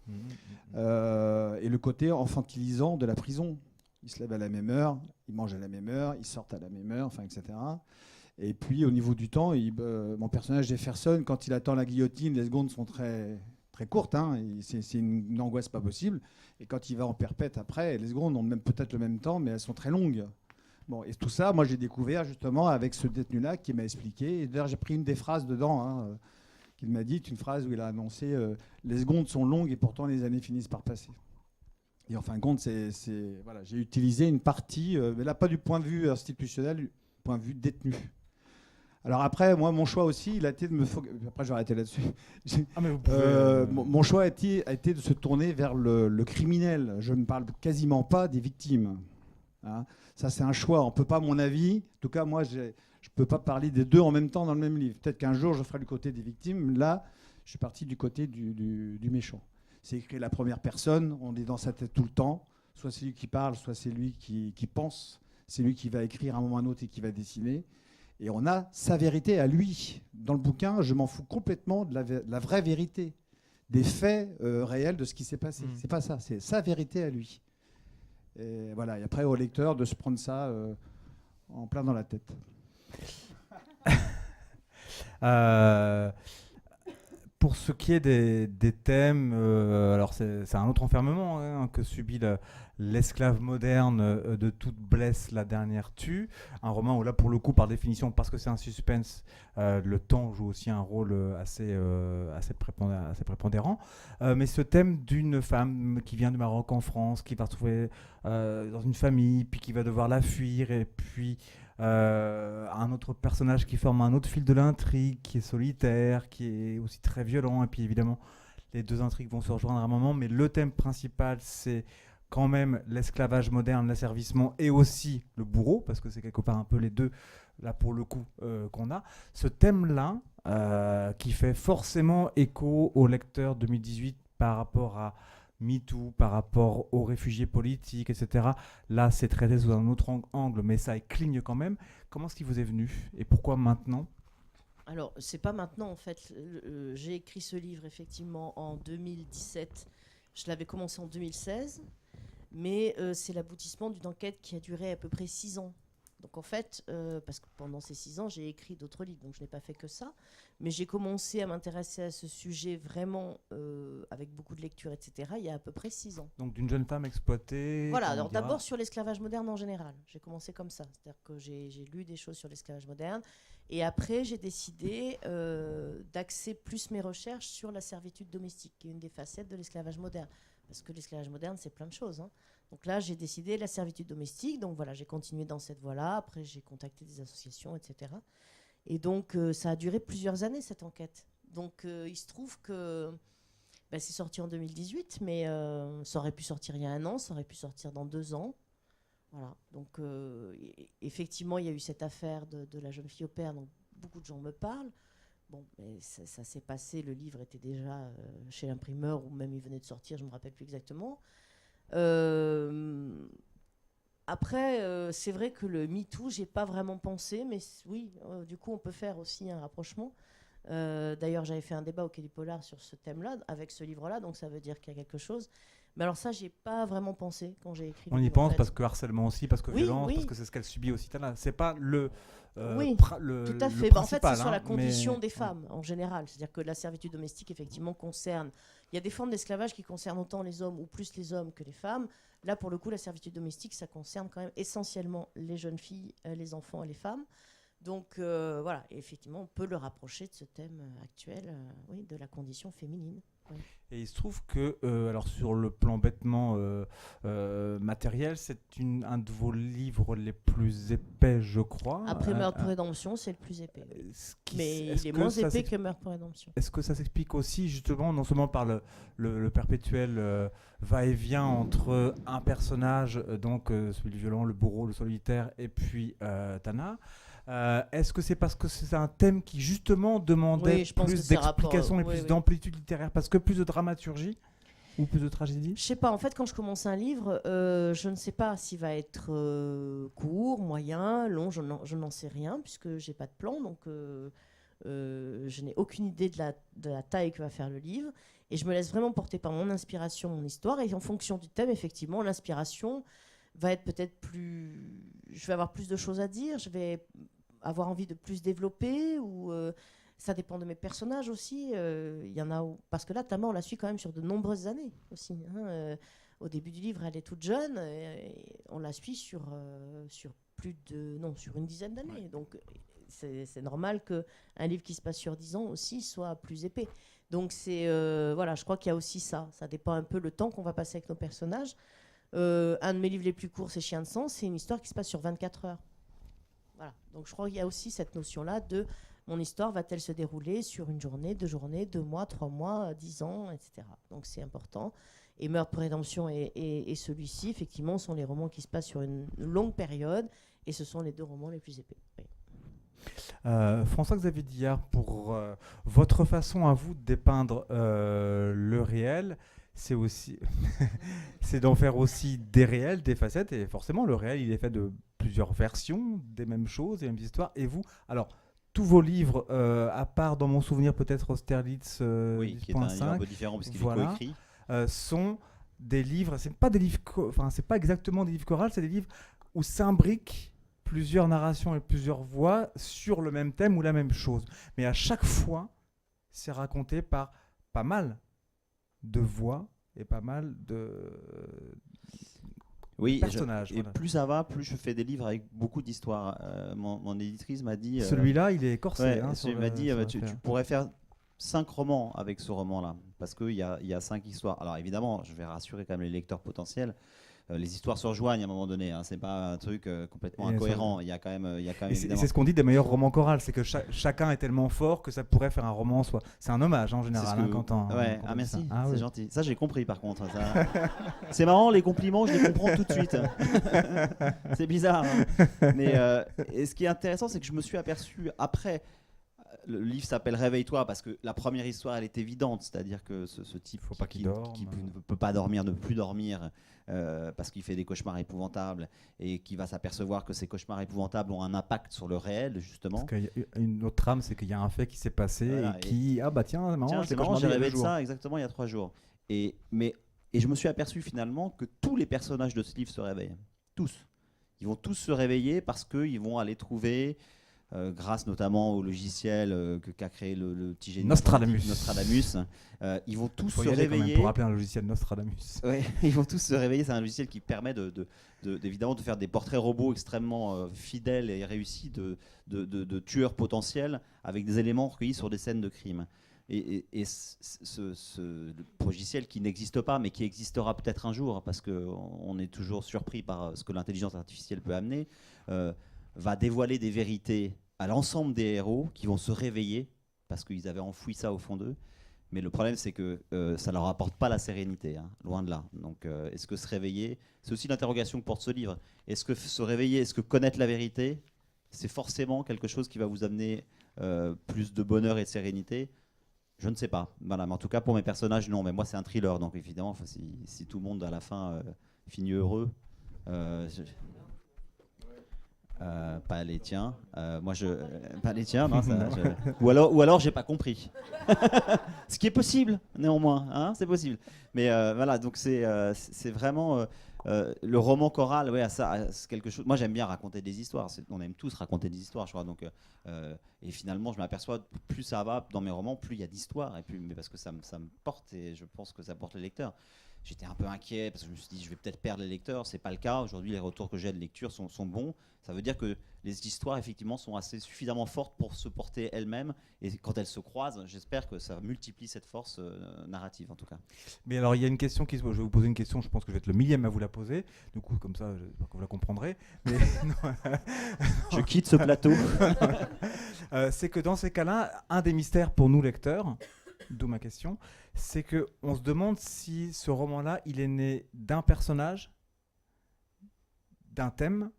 Speaker 5: et le côté infantilisant de la prison. Ils se lèvent à la même heure, ils mangent à la même heure, ils sortent à la même heure, enfin, etc. Et puis, au niveau du temps, mon personnage Jefferson, quand il attend la guillotine, les secondes sont très, très courtes. Hein, c'est une angoisse pas possible. Et quand il va en perpète après, les secondes ont même peut-être le même temps, mais elles sont très longues. Bon, et tout ça, moi, j'ai découvert justement avec ce détenu-là qui m'a expliqué. Et d'ailleurs, j'ai pris une des phrases dedans, hein, qu'il m'a dit, une phrase où il a annoncé les secondes sont longues et pourtant les années finissent par passer. Et en fin de compte, voilà, j'ai utilisé une partie, mais là, pas du point de vue institutionnel, du point de vue détenu. Alors après, moi, mon choix aussi, il a été de me... Après, je vais arrêter là-dessus. Mon choix a été de se tourner vers le criminel. Je ne parle quasiment pas des victimes. Hein. Ça, c'est un choix. On peut pas, à mon avis, en tout cas, moi, je ne peux pas parler des deux en même temps dans le même livre. Peut-être qu'un jour, je ferai du côté des victimes. Là, je suis parti du côté du méchant. C'est écrit la première personne, on est dans sa tête tout le temps. Soit c'est lui qui parle, soit c'est lui qui pense. C'est lui qui va écrire à un moment ou à un autre et qui va dessiner. Et on a sa vérité à lui. Dans le bouquin, je m'en fous complètement de la vraie vérité, des faits réels de ce qui s'est passé. C'est pas ça, c'est sa vérité à lui. Et voilà. Et après, au lecteur de se prendre ça en plein dans la tête.
Speaker 1: Pour ce qui est des thèmes, alors c'est un autre enfermement hein, que subit l'esclave moderne de toute blesse la dernière tue. Un roman où là pour le coup par définition parce que c'est un suspense, le temps joue aussi un rôle assez prépondérant. Mais ce thème d'une femme qui vient du Maroc en France, qui va retrouver dans une famille, puis qui va devoir la fuir et puis... un autre personnage qui forme un autre fil de l'intrigue, qui est solitaire, qui est aussi très violent, et puis évidemment les deux intrigues vont se rejoindre à un moment, mais le thème principal c'est quand même l'esclavage moderne, l'asservissement et aussi le bourreau, parce que c'est quelque part un peu les deux là pour le coup qu'on a. Ce thème-là qui fait forcément écho au lecteur 2018 par rapport à MeToo, par rapport aux réfugiés politiques, etc. Là, c'est traité sous un autre angle, mais ça cligne quand même. Comment est-ce qu'il vous est venu et pourquoi maintenant ?
Speaker 4: Alors, c'est pas maintenant en fait. J'ai écrit ce livre effectivement en 2017. Je l'avais commencé en 2016, mais c'est l'aboutissement d'une enquête qui a duré à peu près 6 ans. Donc en fait, parce que pendant ces 6 ans, j'ai écrit d'autres livres, donc je n'ai pas fait que ça. Mais j'ai commencé à m'intéresser à ce sujet vraiment avec beaucoup de lecture, etc. il y a à peu près 6 ans.
Speaker 1: Donc d'une jeune femme exploitée.
Speaker 4: Voilà, alors d'abord sur l'esclavage moderne en général. J'ai commencé comme ça, c'est-à-dire que j'ai lu des choses sur l'esclavage moderne. Et après, j'ai décidé d'axer plus mes recherches sur la servitude domestique, qui est une des facettes de l'esclavage moderne. Parce que l'esclavage moderne, c'est plein de choses, hein. Donc là, j'ai décidé la servitude domestique. Donc voilà, j'ai continué dans cette voie-là. Après, j'ai contacté des associations, etc. Et donc, ça a duré plusieurs années, cette enquête. Donc, il se trouve que c'est sorti en 2018, mais ça aurait pu sortir il y a 1 an, ça aurait pu sortir dans 2 ans. Voilà. Donc, effectivement, il y a eu cette affaire de la jeune fille au père, dont beaucoup de gens me parlent. Bon, mais ça s'est passé. Le livre était déjà chez l'imprimeur, ou même il venait de sortir, je ne me rappelle plus exactement. Après, c'est vrai que le MeToo, j'ai pas vraiment pensé, mais oui, du coup, on peut faire aussi un rapprochement. D'ailleurs, j'avais fait un débat au Quai du Polar sur ce thème-là, avec ce livre-là, donc ça veut dire qu'il y a quelque chose. Mais alors ça, j'ai pas vraiment pensé quand j'ai écrit.
Speaker 1: On y pense parce que harcèlement aussi, parce que violence, parce que c'est ce qu'elle subit aussi. C'est pas le.
Speaker 4: Oui, tout à fait. En fait, c'est sur la condition des femmes en général. C'est-à-dire que la servitude domestique, effectivement, concerne. Il y a des formes d'esclavage qui concernent autant les hommes ou plus les hommes que les femmes. Là, pour le coup, la servitude domestique, ça concerne quand même essentiellement les jeunes filles, les enfants et les femmes. Donc voilà, et effectivement, on peut le rapprocher de ce thème actuel, oui, de la condition féminine. Oui.
Speaker 1: Et il se trouve que, alors sur le plan bêtement matériel, c'est un de vos livres les plus épais, je crois.
Speaker 4: Après Meurtre pour Rédemption, c'est le plus épais. Mais il est moins épais que Meurtre pour Rédemption.
Speaker 1: Est-ce que ça s'explique aussi justement, non seulement par le perpétuel va-et-vient entre un personnage, donc celui du violent, le bourreau, le solitaire, et puis Tana. Est-ce que c'est parce que c'est un thème qui justement demandait plus d'explications et plus d'amplitude littéraire, parce que plus de dramaturgie ou plus de tragédie ?
Speaker 4: Je sais pas, en fait quand je commence un livre, je ne sais pas s'il va être court, moyen, long, je n'en sais rien puisque j'ai pas de plan, donc je n'ai aucune idée de la taille que va faire le livre et je me laisse vraiment porter par mon inspiration, mon histoire, et en fonction du thème, effectivement, l'inspiration va être peut-être je vais avoir plus de choses à dire, je vais avoir envie de plus développer, ou ça dépend de mes personnages aussi. Il y en a parce que là, Tama, on la suit quand même sur de nombreuses années aussi. Au début du livre, elle est toute jeune, et on la suit sur une dizaine d'années. Ouais. Donc c'est normal qu'un livre qui se passe sur 10 ans aussi soit plus épais. Donc voilà, je crois qu'il y a aussi ça. Ça dépend un peu le temps qu'on va passer avec nos personnages. Un de mes livres les plus courts, c'est Chien de sang. C'est une histoire qui se passe sur 24 heures. Voilà. Donc je crois qu'il y a aussi cette notion-là de mon histoire va-t-elle se dérouler sur une journée, 2 journées, 2 mois, 3 mois, 10 ans, etc. Donc c'est important. Et Meurtre pour rédemption et celui-ci, effectivement, sont les romans qui se passent sur une longue période, et ce sont les 2 romans les plus épais. Oui.
Speaker 1: François-Xavier Dillard, pour votre façon à vous de dépeindre le réel, c'est aussi c'est d'en faire aussi des réels, des facettes, et forcément le réel il est fait de plusieurs versions des mêmes choses, des mêmes histoires. Et vous, alors tous vos livres, à part dans mon souvenir peut-être Austerlitz 10.5,
Speaker 2: qui est un livre un peu différent parce qu'il est coécrit,
Speaker 1: sont des livres, c'est pas exactement des livres chorales, c'est des livres où s'imbriquent plusieurs narrations et plusieurs voix sur le même thème ou la même chose. Mais à chaque fois, c'est raconté par pas mal de voix et pas mal de personnages.
Speaker 2: Et plus ça va, plus je fais des livres avec beaucoup d'histoires. Mon éditrice m'a dit...
Speaker 1: Celui-là, il est corsé.
Speaker 2: Elle m'a dit, tu pourrais faire 5 romans avec ce roman-là, parce qu'il y a 5 histoires. Alors évidemment, je vais rassurer quand même les lecteurs potentiels. Les histoires se rejoignent à un moment donné, c'est pas un truc complètement incohérent. Il y a quand même évidemment...
Speaker 1: C'est ce qu'on dit des meilleurs romans chorales, c'est que chacun est tellement fort que ça pourrait faire un roman en soi. C'est un hommage en général.
Speaker 2: Merci, c'est gentil. Ça j'ai compris par contre. C'est marrant, les compliments, je les comprends tout de suite. C'est bizarre. Mais et ce qui est intéressant, c'est que je me suis aperçu après. Le livre s'appelle Réveille-toi parce que la première histoire elle est évidente, c'est-à-dire que ce type qui ne peut pas dormir, ne peut plus dormir parce qu'il fait des cauchemars épouvantables et qui va s'apercevoir que ces cauchemars épouvantables ont un impact sur le réel justement.
Speaker 1: Parce une autre trame, c'est qu'il y a un fait qui s'est passé et qui c'est marrant,
Speaker 2: j'ai rêvé de ça exactement il y a 3 jours. Et je me suis aperçu finalement que tous les personnages de ce livre se réveillent, tous. Ils vont tous se réveiller parce qu'ils vont aller trouver grâce notamment au logiciel qu'a créé le petit génie
Speaker 1: Nostradamus.
Speaker 2: Ils vont tous se réveiller.
Speaker 1: Pour rappeler un logiciel Nostradamus.
Speaker 2: Ouais, ils vont tous se réveiller. C'est un logiciel qui permet évidemment de faire des portraits robots extrêmement fidèles et réussis de tueurs potentiels avec des éléments recueillis sur des scènes de crime. Et ce logiciel qui n'existe pas, mais qui existera peut-être un jour, parce qu'on est toujours surpris par ce que l'intelligence artificielle peut amener, va dévoiler des vérités à l'ensemble des héros qui vont se réveiller parce qu'ils avaient enfoui ça au fond d'eux. Mais le problème, c'est que ça ne leur apporte pas la sérénité, loin de là. Donc, est-ce que se réveiller, c'est aussi l'interrogation que porte ce livre. Est-ce que se réveiller, est-ce que connaître la vérité, c'est forcément quelque chose qui va vous amener plus de bonheur et de sérénité? Je ne sais pas. Voilà, mais en tout cas, pour mes personnages, non. Mais moi, c'est un thriller, donc évidemment, si tout le monde à la fin finit heureux... pas les tiens. Pas les tiens, non, ou alors j'ai pas compris. Ce qui est possible, néanmoins, c'est possible. Mais voilà, donc c'est vraiment le roman choral. Ouais, c'est quelque chose. Moi, j'aime bien raconter des histoires. On aime tous raconter des histoires, je crois. Donc, et finalement, je m'aperçois plus ça va dans mes romans, plus il y a d'histoires, mais parce que ça me porte et je pense que ça porte les lecteurs. J'étais un peu inquiet parce que je me suis dit je vais peut-être perdre les lecteurs, c'est pas le cas. Aujourd'hui les retours que j'ai de lecture sont bons. Ça veut dire que les histoires effectivement sont suffisamment fortes pour se porter elles-mêmes et quand elles se croisent, j'espère que ça multiplie cette force narrative en tout cas.
Speaker 1: Mais alors il y a une question je vais vous poser une question, je pense que je vais être le millième à vous la poser. Du coup comme ça j'espère que vous la comprendrez. Mais
Speaker 2: je quitte ce plateau.
Speaker 1: C'est que dans ces cas-là, un des mystères pour nous lecteurs, d'où ma question, c'est qu'on se demande si ce roman-là, il est né d'un personnage, d'un thème,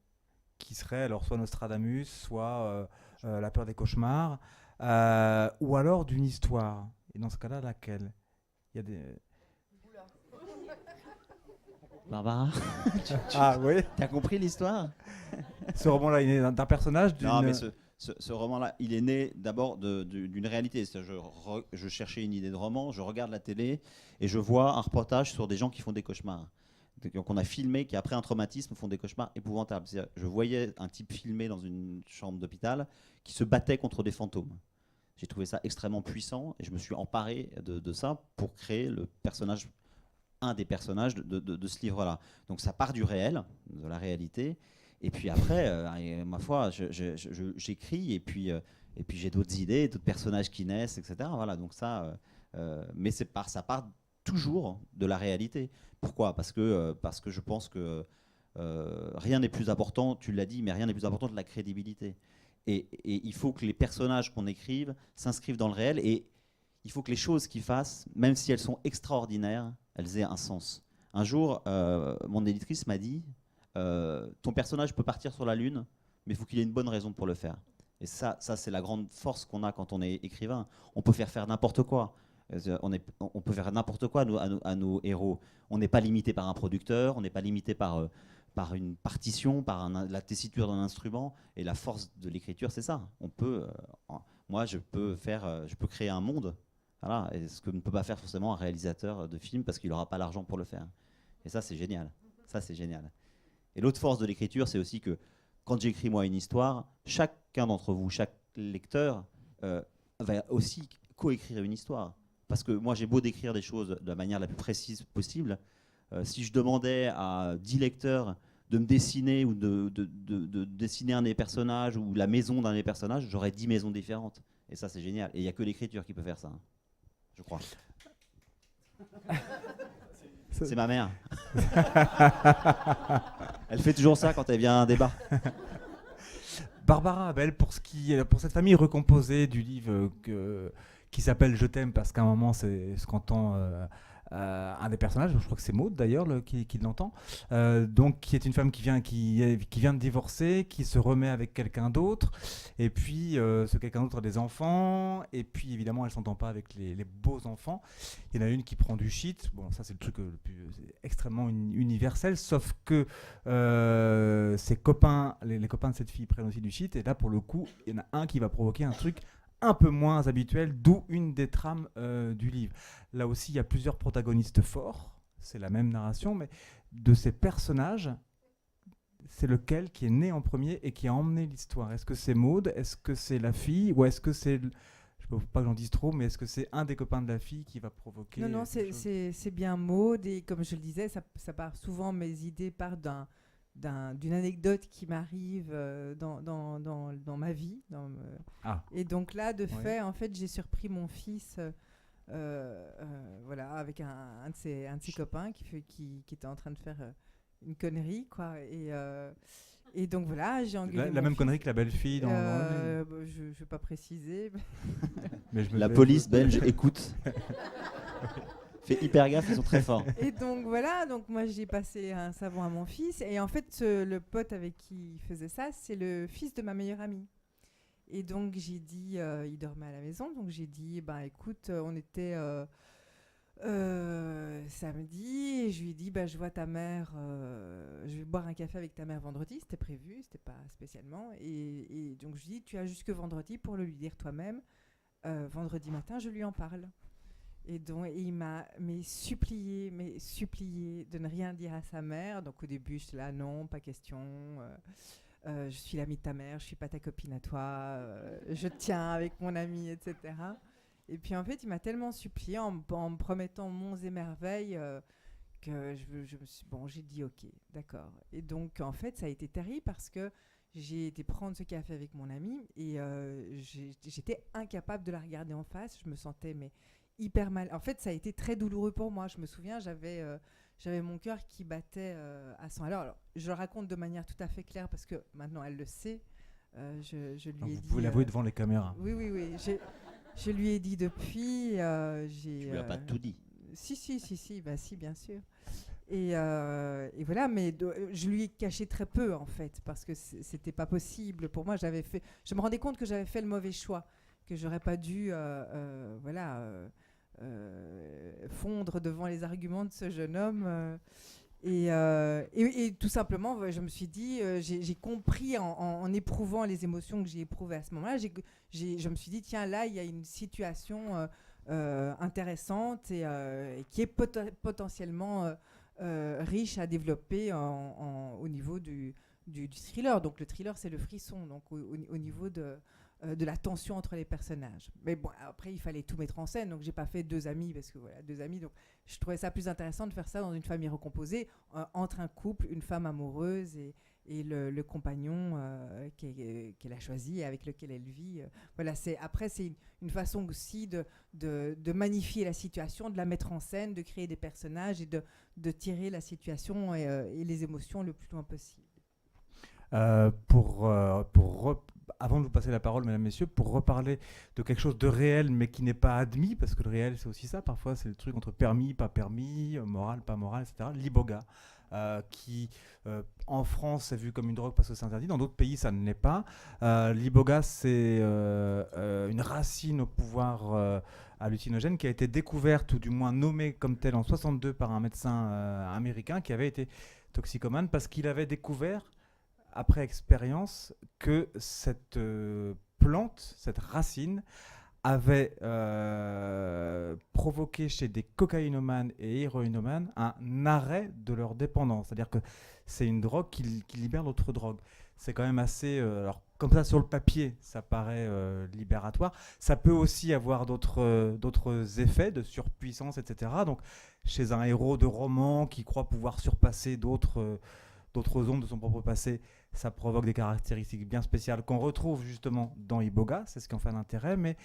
Speaker 1: qui serait alors soit Nostradamus, soit la peur des cauchemars, ou alors d'une histoire. Et dans ce cas-là, laquelle? Il y a des...
Speaker 2: Barbara,
Speaker 1: oui.
Speaker 2: T'as compris l'histoire?
Speaker 1: Ce roman-là, il est né d'un personnage,
Speaker 2: Non, mais ce roman-là, il est né d'abord d'une réalité. Je cherchais une idée de roman, je regarde la télé et je vois un reportage sur des gens qui font des cauchemars. qu'on a filmés, qui après un traumatisme font des cauchemars épouvantables. Je voyais un type filmé dans une chambre d'hôpital qui se battait contre des fantômes. J'ai trouvé ça extrêmement puissant et je me suis emparé de ça pour créer un des personnages de ce livre-là. Donc ça part du réel, de la réalité, et puis après, ma foi, j'écris et puis j'ai d'autres idées, d'autres personnages qui naissent, etc. Voilà, donc ça, mais ça part toujours de la réalité. Pourquoi ? Parce que je pense que rien n'est plus important, tu l'as dit, mais rien n'est plus important que la crédibilité. Et il faut que les personnages qu'on écrive s'inscrivent dans le réel, et il faut que les choses qu'ils fassent, même si elles sont extraordinaires, elles aient un sens. Un jour, mon éditrice m'a dit ton personnage peut partir sur la Lune, mais il faut qu'il ait une bonne raison pour le faire. Et ça c'est la grande force qu'on a quand on est écrivain. On peut faire n'importe quoi. On peut faire n'importe quoi à nos héros. On n'est pas limité par un producteur, on n'est pas limité par une partition, par la tessiture d'un instrument. Et la force de l'écriture, c'est ça. Moi, je peux créer un monde. Voilà, et ce que ne peut pas faire forcément un réalisateur de film parce qu'il n'aura pas l'argent pour le faire. Et ça, c'est génial. Ça, c'est génial. Et l'autre force de l'écriture, c'est aussi que quand j'écris moi une histoire, chacun d'entre vous, chaque lecteur, va aussi coécrire une histoire. Parce que moi, j'ai beau décrire des choses de la manière la plus précise possible, si je demandais à 10 lecteurs de me dessiner ou de dessiner un des personnages ou la maison d'un des personnages, j'aurais 10 maisons différentes. Et ça, c'est génial. Et il n'y a que l'écriture qui peut faire ça, hein, je crois. C'est ma mère. Elle fait toujours ça quand elle vient à un débat.
Speaker 1: Barbara Abel, pour cette famille recomposée du livre qui s'appelle Je t'aime, parce qu'à un moment, c'est ce qu'entend un des personnages, je crois que c'est Maud d'ailleurs qui l'entend, donc qui est une femme qui vient de divorcer, qui se remet avec quelqu'un d'autre, et puis ce quelqu'un d'autre a des enfants, et puis évidemment elle s'entend pas avec les beaux enfants. Il y en a une qui prend du shit, bon ça c'est le truc le plus extrêmement universel, sauf que ses copains, les copains de cette fille prennent aussi du shit, et là pour le coup il y en a un qui va provoquer un truc un peu moins habituel, d'où une des trames du livre. Là aussi, il y a plusieurs protagonistes forts, c'est la même narration, mais de ces personnages, c'est lequel qui est né en premier et qui a emmené l'histoire ? Est-ce que c'est Maud ? Est-ce que c'est la fille ? Ou est-ce que c'est... Je ne veux pas que j'en dise trop, mais est-ce que c'est un des copains de la fille qui va provoquer...
Speaker 3: Non, c'est bien Maud, et comme je le disais, ça part souvent, mes idées partent d'une anecdote qui m'arrive dans ma vie. Et donc là, de fait, en fait, j'ai surpris mon fils voilà, avec un de ses copains qui était en train de faire une connerie, quoi. Et donc voilà, j'ai engueulé
Speaker 1: la même connerie que la belle-fille dans le
Speaker 3: je ne vais pas préciser.
Speaker 1: Mais
Speaker 2: la police belge écoute. Fais hyper gaffe, ils sont très forts.
Speaker 3: Et donc voilà, donc moi j'ai passé un savon à mon fils, et en fait le pote avec qui il faisait ça, c'est le fils de ma meilleure amie. Et donc j'ai dit, il dormait à la maison, donc j'ai dit, écoute, on était samedi, et je lui ai dit, je vois ta mère, je vais boire un café avec ta mère vendredi, c'était prévu, c'était pas spécialement, et donc je lui ai dit, tu as jusque vendredi pour le lui dire toi-même, vendredi matin je lui en parle. Et il m'a supplié de ne rien dire à sa mère. Donc au début, j'étais là, non, pas question. Je suis l'amie de ta mère, je suis pas ta copine à toi. Je tiens avec mon ami, etc. Et puis en fait, il m'a tellement supplié en me promettant monts et merveilles que j'ai dit ok, d'accord. Et donc en fait, ça a été terrible parce que j'ai été prendre ce café avec mon ami et j'étais incapable de la regarder en face. Je me sentais hyper mal. En fait, ça a été très douloureux pour moi. Je me souviens, j'avais mon cœur qui battait à 100. Alors, je le raconte de manière tout à fait claire parce que maintenant, elle le sait. Je lui ai dit... Vous
Speaker 1: pouvez l'avouer devant les caméras.
Speaker 3: Oui. Je lui ai dit depuis...
Speaker 2: Tu lui as pas tout dit.
Speaker 3: Si, bien sûr. Et voilà, mais je lui ai caché très peu, en fait, parce que c'était pas possible. Pour moi, je me rendais compte que j'avais fait le mauvais choix, que j'aurais pas dû... fondre devant les arguments de ce jeune homme et tout simplement je me suis dit j'ai compris en éprouvant les émotions que j'ai éprouvées à ce moment-là, je me suis dit tiens, là il y a une situation intéressante et qui est potentiellement riche à développer au niveau du thriller. Donc le thriller, c'est le frisson, donc au niveau de la tension entre les personnages. Mais bon, après, il fallait tout mettre en scène, donc j'ai pas fait 2 amis, parce que voilà, 2 amis, donc je trouvais ça plus intéressant de faire ça dans une famille recomposée, entre un couple, une femme amoureuse et le compagnon qu'elle a choisi et avec lequel elle vit. Voilà, après, c'est une façon aussi de magnifier la situation, de la mettre en scène, de créer des personnages et de tirer la situation et les émotions le plus loin possible.
Speaker 1: Avant de vous passer la parole, mesdames, messieurs, pour reparler de quelque chose de réel mais qui n'est pas admis, parce que le réel c'est aussi ça, parfois c'est le truc entre permis, pas permis, moral, pas moral, etc. L'iboga, qui en France est vu comme une drogue parce que c'est interdit, dans d'autres pays ça ne l'est pas. L'iboga, c'est une racine au pouvoir hallucinogène qui a été découverte, ou du moins nommée comme telle en 62 par un médecin américain qui avait été toxicomane parce qu'il avait découvert après expérience que cette plante, cette racine, avait provoqué chez des cocaïnomanes et héroïnomanes un arrêt de leur dépendance. C'est-à-dire que c'est une drogue qui libère d'autres drogues. C'est quand même assez... alors, comme ça, sur le papier, ça paraît libératoire. Ça peut aussi avoir d'autres effets de surpuissance, etc. Donc, chez un héros de roman qui croit pouvoir surpasser d'autres ondes de son propre passé, ça provoque des caractéristiques bien spéciales qu'on retrouve justement dans Iboga, c'est ce qui en fait l'intérêt, mais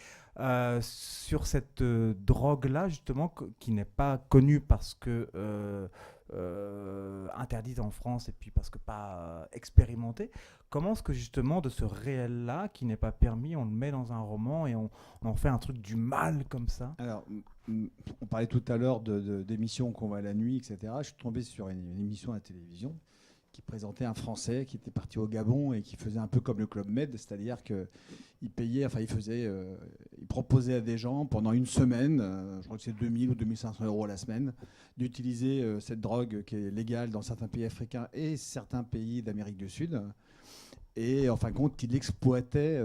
Speaker 1: sur cette drogue-là, justement, qui n'est pas connue parce que interdite en France et puis parce que pas expérimentée, comment est-ce que justement de ce réel-là, qui n'est pas permis, on le met dans un roman et on en fait un truc du mal comme ça?
Speaker 5: Alors, on parlait tout à l'heure d'émissions qu'on voit la nuit, etc. Je suis tombé sur une émission à la télévision qui présentait un Français qui était parti au Gabon et qui faisait un peu comme le Club Med, c'est-à-dire qu'il payait, enfin il proposait à des gens pendant une semaine, je crois que c'est 2000 ou 2500 € la semaine, d'utiliser cette drogue qui est légale dans certains pays africains et certains pays d'Amérique du Sud. Et en fin de compte, il exploitait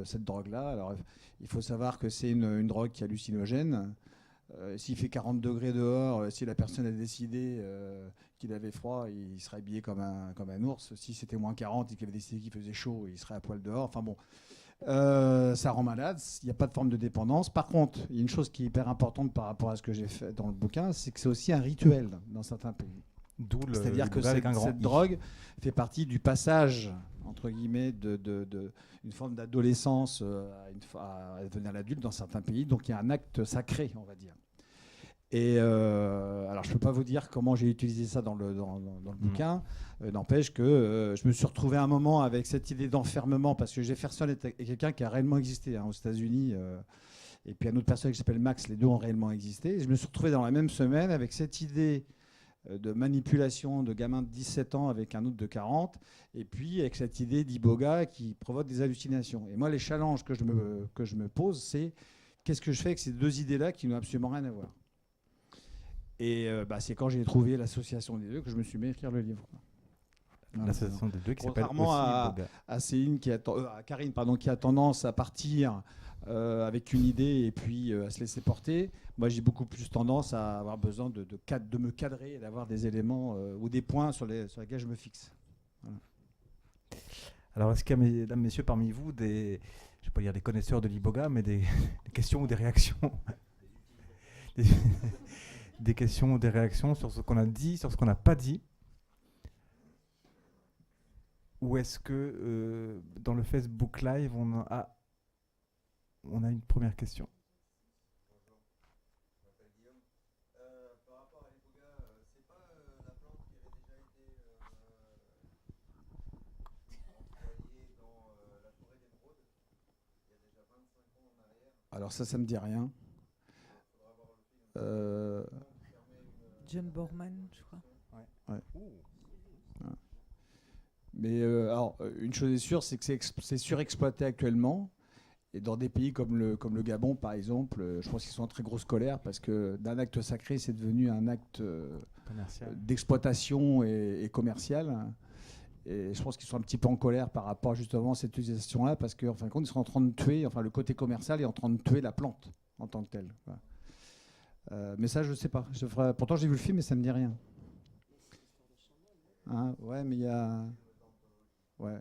Speaker 5: cette drogue-là. Alors, il faut savoir que c'est une drogue qui est hallucinogène. S'il fait 40 degrés dehors, si la personne a décidé qu'il avait froid, il serait habillé comme un ours. Si c'était moins 40 et qu'il avait décidé qu'il faisait chaud, il serait à poil dehors. Enfin bon, ça rend malade. Il n'y a pas de forme de dépendance. Par contre, il y a une chose qui est hyper importante par rapport à ce que j'ai fait dans le bouquin, c'est que c'est aussi un rituel dans certains pays. C'est-à-dire que cette drogue fait partie du passage, entre guillemets, d'une forme d'adolescence à devenir l'adulte dans certains pays. Donc il y a un acte sacré, on va dire. Et alors je ne peux pas vous dire comment j'ai utilisé ça dans le bouquin. N'empêche que je me suis retrouvé à un moment avec cette idée d'enfermement, parce que Jefferson est quelqu'un qui a réellement existé aux États-Unis. Et puis un autre personnage qui s'appelle Max, les deux ont réellement existé. Et je me suis retrouvé dans la même semaine avec cette idée de manipulation de gamins de 17 ans avec un autre de 40, et puis avec cette idée d'Iboga qui provoque des hallucinations. Et moi, les challenges que je me pose, c'est qu'est-ce que je fais avec ces deux idées-là qui n'ont absolument rien à voir. Et c'est quand j'ai trouvé l'association des deux que je me suis mis à écrire le livre.
Speaker 1: L'association des deux qui s'appelle aussi
Speaker 5: Iboga. À Karine, qui a tendance à partir avec une idée et puis à se laisser porter. Moi, j'ai beaucoup plus tendance à avoir besoin de me cadrer et d'avoir des éléments ou des points sur lesquels je me fixe. Voilà.
Speaker 1: Alors, est-ce qu'il y a, mesdames, messieurs, parmi vous, je ne vais pas dire des connaisseurs de l'Iboga, mais des questions ou des réactions des questions ou des réactions sur ce qu'on a dit, sur ce qu'on n'a pas dit? Ou est-ce que dans le Facebook Live, on a une première question?
Speaker 6: Par rapport à l'Iboga, c'est pas la plante qui avait déjà été employée dans la forêt d'émeraude il y a déjà 25 ans en arrière?
Speaker 5: Alors ça me dit rien.
Speaker 3: John Borman, je crois.
Speaker 5: Ouais. Mais alors, une chose est sûre, c'est que c'est surexploité actuellement. Et dans des pays comme le Gabon, par exemple, je pense qu'ils sont en très grosse colère parce que d'un acte sacré, c'est devenu un acte d'exploitation et commercial. Et je pense qu'ils sont un petit peu en colère par rapport justement à cette utilisation-là parce qu'en fin de compte, ils sont en train de tuer, le côté commercial est en train de tuer la plante en tant que telle. Voilà. Mais ça, je ne sais pas. Pourtant, j'ai vu le film, mais ça ne me dit rien. Hein, ouais, mais il y a... Ouais.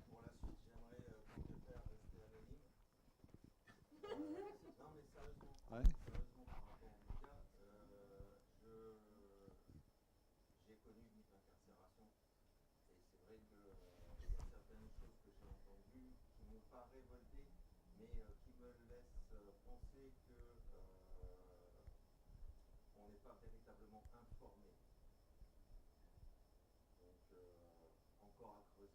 Speaker 6: Pour la suite, j'aimerais pour te faire rester anonyme. Non, mais sérieusement,
Speaker 5: Ouais.
Speaker 6: sérieusement par rapport au média, j'ai connu une incarcération et c'est vrai que il y a certaines choses que j'ai entendues qui m'ont pas révolté, mais qui me laissent penser que on n'est pas véritablement informé. Donc encore à creuser.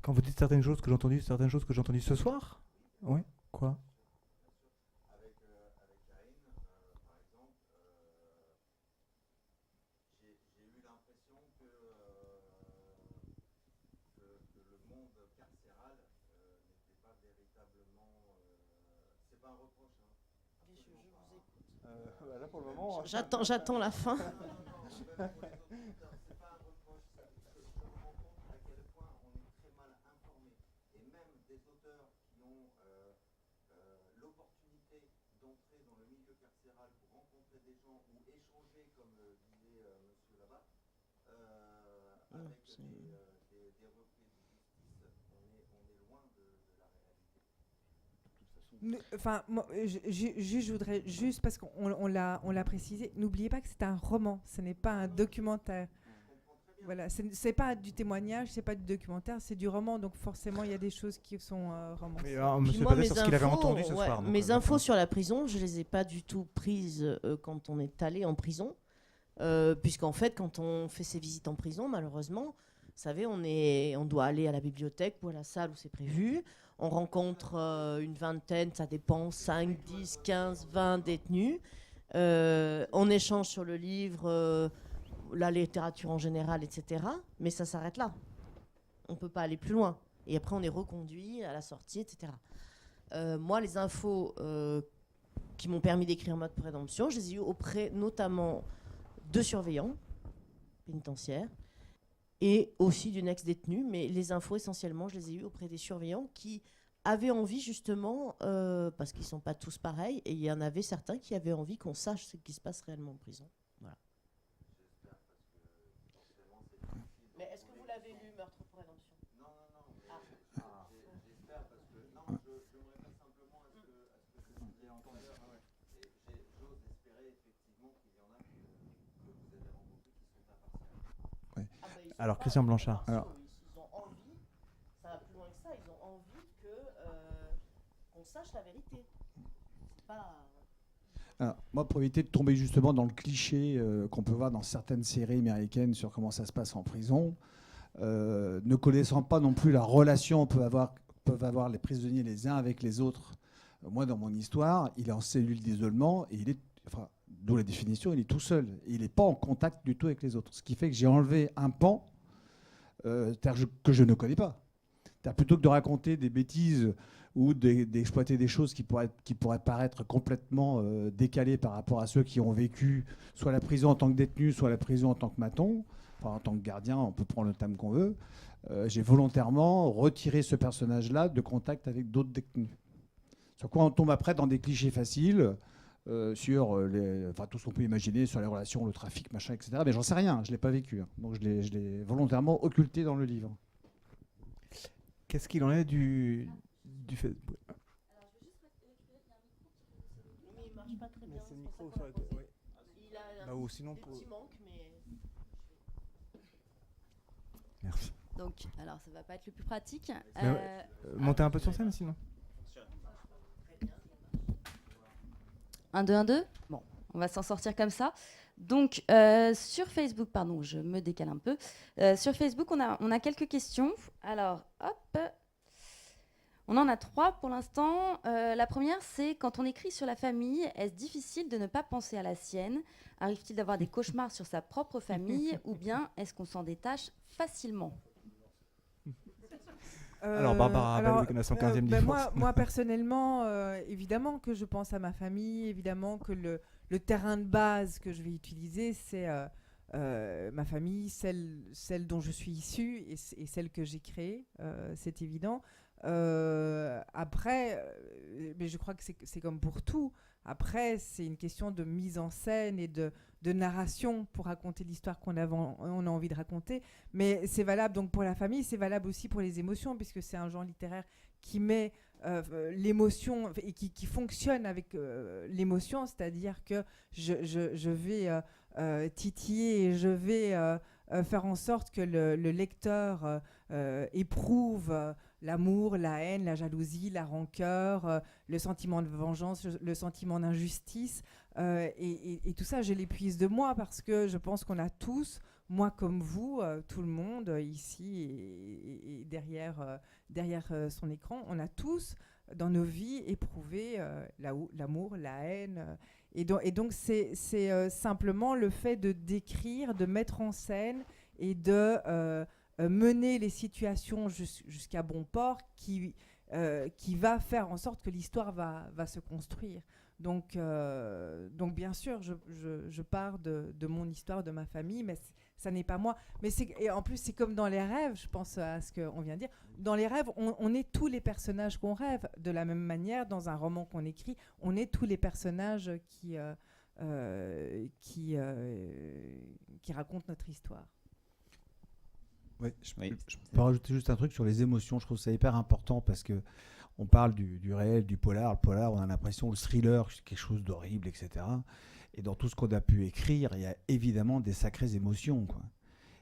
Speaker 1: Quand vous dites certaines choses que j'ai entendues ce soir? Oui. Quoi?
Speaker 6: Avec Karine, par exemple, j'ai eu l'impression que le monde carcéral n'était pas véritablement. C'est pas un reproche, hein.
Speaker 5: Là, pour le moment...
Speaker 4: J'attends la fin.
Speaker 6: C'est pas un reproche. Je me rends compte à quel point on est très mal informé. Et même des auteurs qui ont l'opportunité d'entrer dans le milieu carcéral pour rencontrer des gens ou échanger, comme disait monsieur là-bas, avec des reprises de justice, on est loin de la réalité.
Speaker 3: Enfin, moi, je voudrais juste, parce qu'on l'a précisé, n'oubliez pas que c'est un roman, ce n'est pas un documentaire. Voilà, c'est pas du témoignage, c'est pas du documentaire, c'est du roman, donc forcément il y a des choses qui sont romancées.
Speaker 1: Mais
Speaker 4: Puis
Speaker 1: monsieur
Speaker 4: moi,
Speaker 1: Palais, sur ce qu'il avait entendu ce soir. donc,
Speaker 4: mes infos sur la prison, je les ai pas du tout prises quand on est allé en prison, puisqu'en fait, quand on fait ses visites en prison, malheureusement, vous savez, on doit aller à la bibliothèque ou à la salle où c'est prévu. On rencontre une vingtaine, ça dépend, 5, 10, 15, 20 détenus. On échange sur le livre, la littérature en général, etc. Mais ça s'arrête là. On ne peut pas aller plus loin. Et après, on est reconduit à la sortie, etc. Moi, les infos qui m'ont permis d'écrire Mode Présomption, je les ai eues auprès notamment de surveillants pénitentiaires et aussi d'une ex-détenue. Mais les infos, essentiellement, je les ai eues auprès des surveillants qui avaient envie, justement, parce qu'ils ne sont pas tous pareils, et il y en avait certains qui avaient envie qu'on sache ce qui se passe réellement en prison. Voilà. Mais est-ce que vous l'avez lu, Meurtre pour Présomption?
Speaker 6: Non, j'espère parce que je me réfère simplement à ce que je disais en tout à l'heure. J'ose espérer effectivement qu'il y en a que vous avez rencontrés qui sont impartials.
Speaker 4: Ah bah, ils sont
Speaker 1: Alors,
Speaker 4: pas
Speaker 1: Christian Blanchard.
Speaker 4: impartiaux, ils ont envie, ça va plus loin que ça, ils ont envie qu'on sache la vérité. C'est pas...
Speaker 5: Alors, moi, pour éviter de tomber justement dans le cliché qu'on peut voir dans certaines séries américaines sur comment ça se passe en prison, ne connaissant pas non plus la relation que peuvent avoir les prisonniers les uns avec les autres, moi, dans mon histoire, il est en cellule d'isolement et d'où la définition, il est tout seul. Et il n'est pas en contact du tout avec les autres. Ce qui fait que j'ai enlevé un pan que je ne connais pas. Plutôt que de raconter des bêtises ou d'exploiter des choses qui pourraient paraître complètement décalées par rapport à ceux qui ont vécu soit la prison en tant que détenu, soit la prison en tant que maton, enfin en tant que gardien, on peut prendre le terme qu'on veut, j'ai volontairement retiré ce personnage-là de contact avec d'autres détenus. Sur quoi on tombe après dans des clichés faciles, sur tout ce qu'on peut imaginer sur les relations, le trafic, machin, etc. Mais j'en sais rien, je ne l'ai pas vécu. Hein. Donc je l'ai volontairement occulté dans le livre.
Speaker 1: Qu'est-ce qu'il en est du fait?
Speaker 4: Alors, je vais juste récupérer, il y a un micro qui... Mais il marche pas très bien.
Speaker 1: C'est le
Speaker 4: pour ça
Speaker 1: micro
Speaker 4: qu'on
Speaker 1: sur
Speaker 4: l'a
Speaker 1: la-
Speaker 4: posé.
Speaker 1: ouais.
Speaker 4: Il a
Speaker 1: Bah, ou sinon
Speaker 4: des
Speaker 1: pour-
Speaker 4: petits manques, mais...
Speaker 1: Merci.
Speaker 7: Donc, alors ça va pas être le plus pratique.
Speaker 1: Montez un peu sur scène sinon.
Speaker 7: 1, 2, 1, 2. Bon, on va s'en sortir comme ça. Donc, sur Facebook, pardon, je me décale un peu. Sur Facebook, on a quelques questions. Alors, hop. On en a 3 pour l'instant. La première, c'est quand on écrit sur la famille, est-ce difficile de ne pas penser à la sienne? Arrive-t-il d'avoir des cauchemars sur sa propre famille ou bien est-ce qu'on s'en détache facilement?
Speaker 1: Alors, Barbara Abel, la 115e divorce.
Speaker 3: Moi, personnellement, évidemment que je pense à ma famille, évidemment que le terrain de base que je vais utiliser, c'est ma famille, celle dont je suis issue et celle que j'ai créée, c'est évident. Après, mais je crois que c'est comme pour tout. Après, c'est une question de mise en scène et de narration pour raconter l'histoire on a envie de raconter. Mais c'est valable donc pour la famille, c'est valable aussi pour les émotions, puisque c'est un genre littéraire qui met l'émotion et qui fonctionne avec l'émotion, c'est-à-dire que je vais titiller et je vais faire en sorte que le lecteur éprouve l'amour, la haine, la jalousie, la rancœur, le sentiment de vengeance, le sentiment d'injustice. Et tout ça, je l'épuise de moi parce que je pense qu'on a tous, moi comme vous, tout le monde ici et derrière son écran, on a tous dans nos vies éprouvé l'amour, la haine. Et donc c'est simplement le fait de décrire, de mettre en scène et de mener les situations jusqu'à bon port qui va faire en sorte que l'histoire va se construire. Donc bien sûr, je pars de mon histoire, de ma famille, mais ça n'est pas moi. Et en plus, c'est comme dans les rêves, je pense à ce qu'on vient de dire. Dans les rêves, on est tous les personnages qu'on rêve. De la même manière, dans un roman qu'on écrit, on est tous les personnages qui racontent notre histoire.
Speaker 5: Ouais, je peux rajouter juste un truc sur les émotions. Je trouve ça hyper important parce que on parle du réel, du polar. Le polar, on a l'impression, le thriller, c'est quelque chose d'horrible, etc. Et dans tout ce qu'on a pu écrire, il y a évidemment des sacrées émotions, quoi.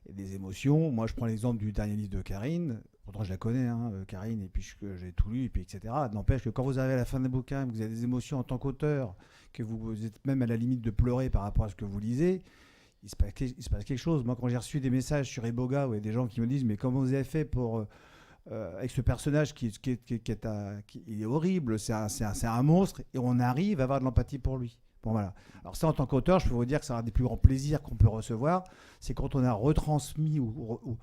Speaker 5: Et des émotions, moi je prends l'exemple du dernier livre de Karine, pourtant je la connais, Karine, et puis j'ai tout lu, et puis etc. N'empêche que quand vous arrivez à la fin d'un bouquin, que vous avez des émotions en tant qu'auteur, que vous êtes même à la limite de pleurer par rapport à ce que vous lisez, il se passe quelque chose. Moi, quand j'ai reçu des messages sur Eboga, où il y a des gens qui me disent « Mais comment vous avez fait pour avec ce personnage qui est horrible, c'est un monstre, et on arrive à avoir de l'empathie pour lui. » Bon, voilà. Alors ça, en tant qu'auteur, je peux vous dire que c'est un des plus grands plaisirs qu'on peut recevoir, c'est quand on a retransmis ou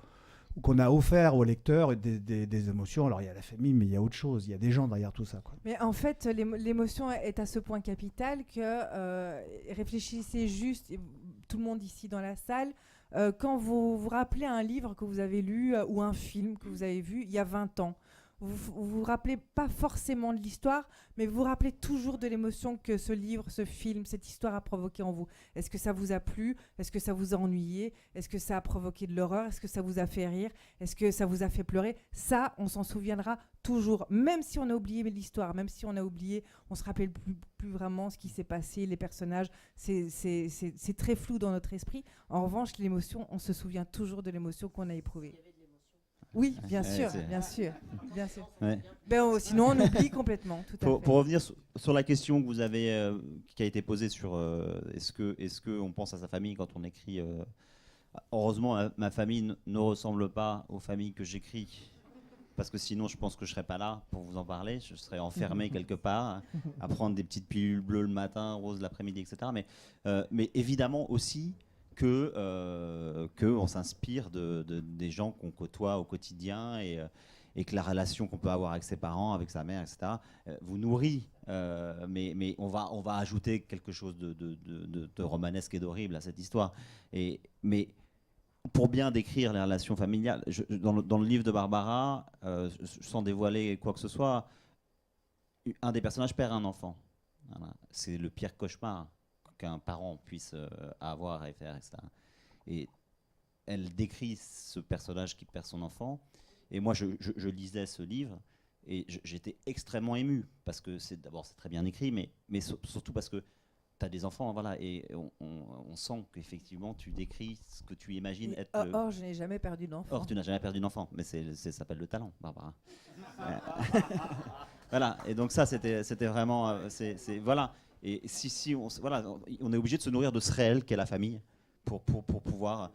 Speaker 5: qu'on a offert au lecteur des émotions. Alors il y a la famille, mais il y a autre chose, il y a des gens derrière tout ça, quoi.
Speaker 3: Mais en fait, l'émotion est à ce point capital que réfléchissez juste, tout le monde ici dans la salle, quand vous vous rappelez un livre que vous avez lu ou un film que vous avez vu il y a 20 ans. Vous vous rappelez pas forcément de l'histoire, mais vous vous rappelez toujours de l'émotion que ce livre, ce film, cette histoire a provoqué en vous. Est-ce que ça vous a plu? Est-ce que ça vous a ennuyé? Est-ce que ça a provoqué de l'horreur? Est-ce que ça vous a fait rire? Est-ce que ça vous a fait pleurer? Ça, on s'en souviendra toujours, même si on a oublié l'histoire, même si on a oublié, on se rappelle plus vraiment ce qui s'est passé, les personnages, c'est très flou dans notre esprit. En revanche, l'émotion, on se souvient toujours de l'émotion qu'on a éprouvée. Oui, bien sûr. Ouais. Sinon, on oublie complètement. Tout à fait.
Speaker 2: Pour revenir sur la question que vous avez, qui a été posée sur est-ce que on pense à sa famille quand on écrit. Heureusement, ma famille ne ressemble pas aux familles que j'écris, parce que sinon, je pense que je serais pas là pour vous en parler. Je serais enfermé quelque part, à prendre des petites pilules bleues le matin, roses l'après-midi, etc. Mais évidemment aussi que on s'inspire des gens qu'on côtoie au quotidien et que la relation qu'on peut avoir avec ses parents, avec sa mère, etc., vous nourrit. Mais on va ajouter quelque chose de romanesque et d'horrible à cette histoire. Mais pour bien décrire les relations familiales, dans le livre de Barbara, sans dévoiler quoi que ce soit, un des personnages perd un enfant. Voilà. C'est le pire cauchemar qu'un parent puisse avoir et faire, etc. Et elle décrit ce personnage qui perd son enfant. Et moi, je lisais ce livre et j'étais extrêmement ému parce que d'abord c'est très bien écrit, mais surtout parce que tu as des enfants, voilà, et on sent qu'effectivement tu décris ce que tu imagines être.
Speaker 3: Or, je n'ai jamais perdu d'enfant.
Speaker 2: Or, tu n'as jamais perdu d'enfant, mais ça s'appelle le talent, Barbara. Voilà, et donc ça, c'était vraiment, voilà. Et si on est obligé de se nourrir de ce réel qu'est la famille pour pouvoir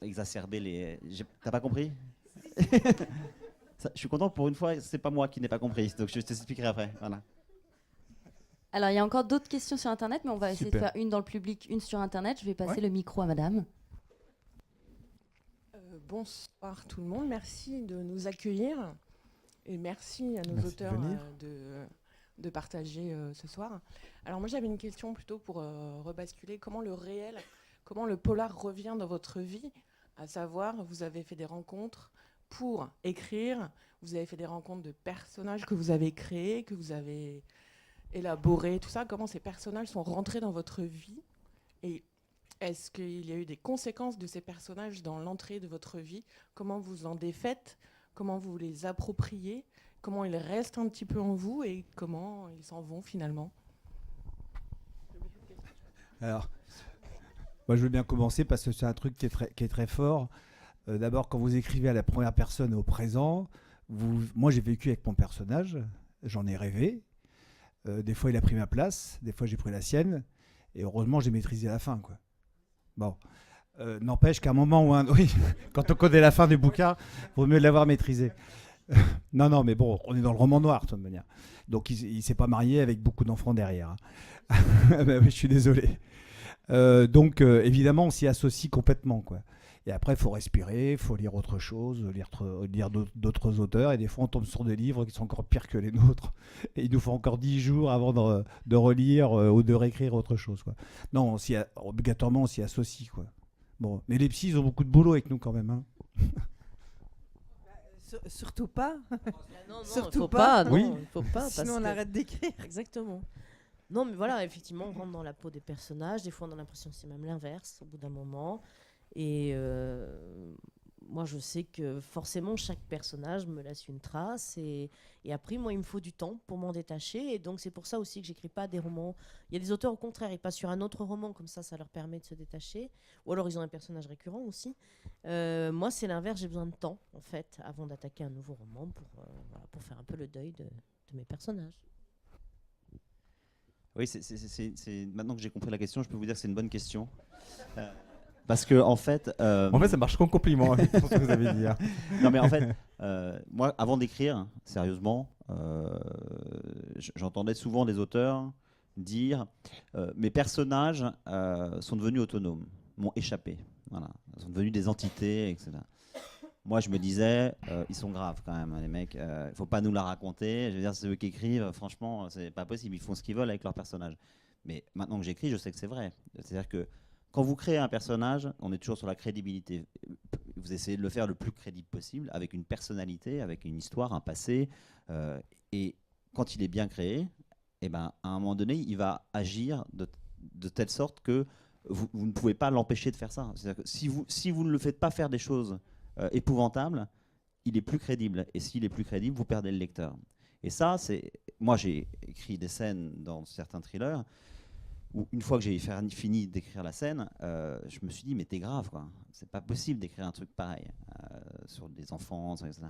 Speaker 2: exacerber les. T'as pas compris? Je suis content pour une fois, c'est pas moi qui n'ai pas compris, donc je t'expliquerai après. Voilà.
Speaker 7: Alors il y a encore d'autres questions sur Internet, mais on va essayer de faire une dans le public, une sur Internet. Je vais passer le micro à Madame.
Speaker 8: Bonsoir tout le monde, merci de nous accueillir et merci à nos auteurs de partager ce soir. Alors moi j'avais une question plutôt pour rebasculer. Comment le polar revient dans votre vie? À savoir, vous avez fait des rencontres pour écrire, vous avez fait des rencontres de personnages que vous avez créés, que vous avez élaborés, tout ça. Comment ces personnages sont rentrés dans votre vie? Et est-ce qu'il y a eu des conséquences de ces personnages dans l'entrée de votre vie? Comment vous en défaites? Comment vous les appropriez? Comment ils restent un petit peu en vous et comment ils s'en vont finalement?
Speaker 5: Alors, moi je veux bien commencer parce que c'est un truc qui est très fort. D'abord, quand vous écrivez à la première personne au présent, moi j'ai vécu avec mon personnage, j'en ai rêvé. Des fois il a pris ma place, des fois j'ai pris la sienne, et heureusement j'ai maîtrisé la fin, quoi. Bon, n'empêche qu'à un moment ou un oui, quand on connaît la fin du bouquin, vaut mieux l'avoir maîtrisé. Non, mais bon, on est dans le roman noir de toute manière. Donc il s'est pas marié avec beaucoup d'enfants derrière. Hein. Bah, oui, je suis désolé. Donc évidemment, on s'y associe complètement, quoi. Et après, il faut respirer, il faut lire autre chose, lire d'autres auteurs. Et des fois, on tombe sur des livres qui sont encore pires que les nôtres. Et il nous faut encore 10 jours avant de relire ou de réécrire autre chose, quoi. Non, obligatoirement, on s'y associe, quoi. Bon, mais les psys, ils ont beaucoup de boulot avec nous quand même. Hein.
Speaker 3: Surtout pas.
Speaker 4: Non,
Speaker 3: surtout
Speaker 4: faut pas.
Speaker 3: Oui.
Speaker 4: Non, faut pas.
Speaker 3: Sinon, on arrête d'écrire.
Speaker 4: Exactement. Non, mais voilà, effectivement, on rentre dans la peau des personnages. Des fois, on a l'impression que c'est même l'inverse au bout d'un moment. Et moi, je sais que forcément, chaque personnage me laisse une trace. Et après, moi, il me faut du temps pour m'en détacher. Et donc, c'est pour ça aussi que j'écris pas des romans. Il y a des auteurs, au contraire, ils passent sur un autre roman. Comme ça leur permet de se détacher. Ou alors, ils ont un personnage récurrent aussi. Moi, c'est l'inverse. J'ai besoin de temps, en fait, avant d'attaquer un nouveau roman pour faire un peu le deuil de mes personnages.
Speaker 2: Oui, maintenant que j'ai compris la question, je peux vous dire que c'est une bonne question. Parce que en fait,
Speaker 1: ça marche comme compliment, hein, pour ce que vous avez dit. Hein.
Speaker 2: Non, mais en fait, moi, avant d'écrire, sérieusement, j'entendais souvent des auteurs dire mes personnages sont devenus autonomes, m'ont échappé, voilà, ils sont devenus des entités, etc. Moi, je me disais, ils sont graves quand même, les mecs. Il faut pas nous la raconter. Je veux dire, c'est eux qui écrivent. Franchement, c'est pas possible. Ils font ce qu'ils veulent avec leurs personnages. Mais maintenant que j'écris, je sais que c'est vrai. C'est-à-dire que quand vous créez un personnage, on est toujours sur la crédibilité. Vous essayez de le faire le plus crédible possible, avec une personnalité, avec une histoire, un passé. Et quand il est bien créé, eh ben, à un moment donné, il va agir de telle sorte que vous ne pouvez pas l'empêcher de faire ça. C'est-à-dire que si vous ne le faites pas faire des choses épouvantable, il est plus crédible. Et s'il est plus crédible, vous perdez le lecteur. Et ça, moi, j'ai écrit des scènes dans certains thrillers où, une fois que j'ai fini d'écrire la scène, je me suis dit, mais t'es grave, quoi. C'est pas possible d'écrire un truc pareil sur des enfants, etc.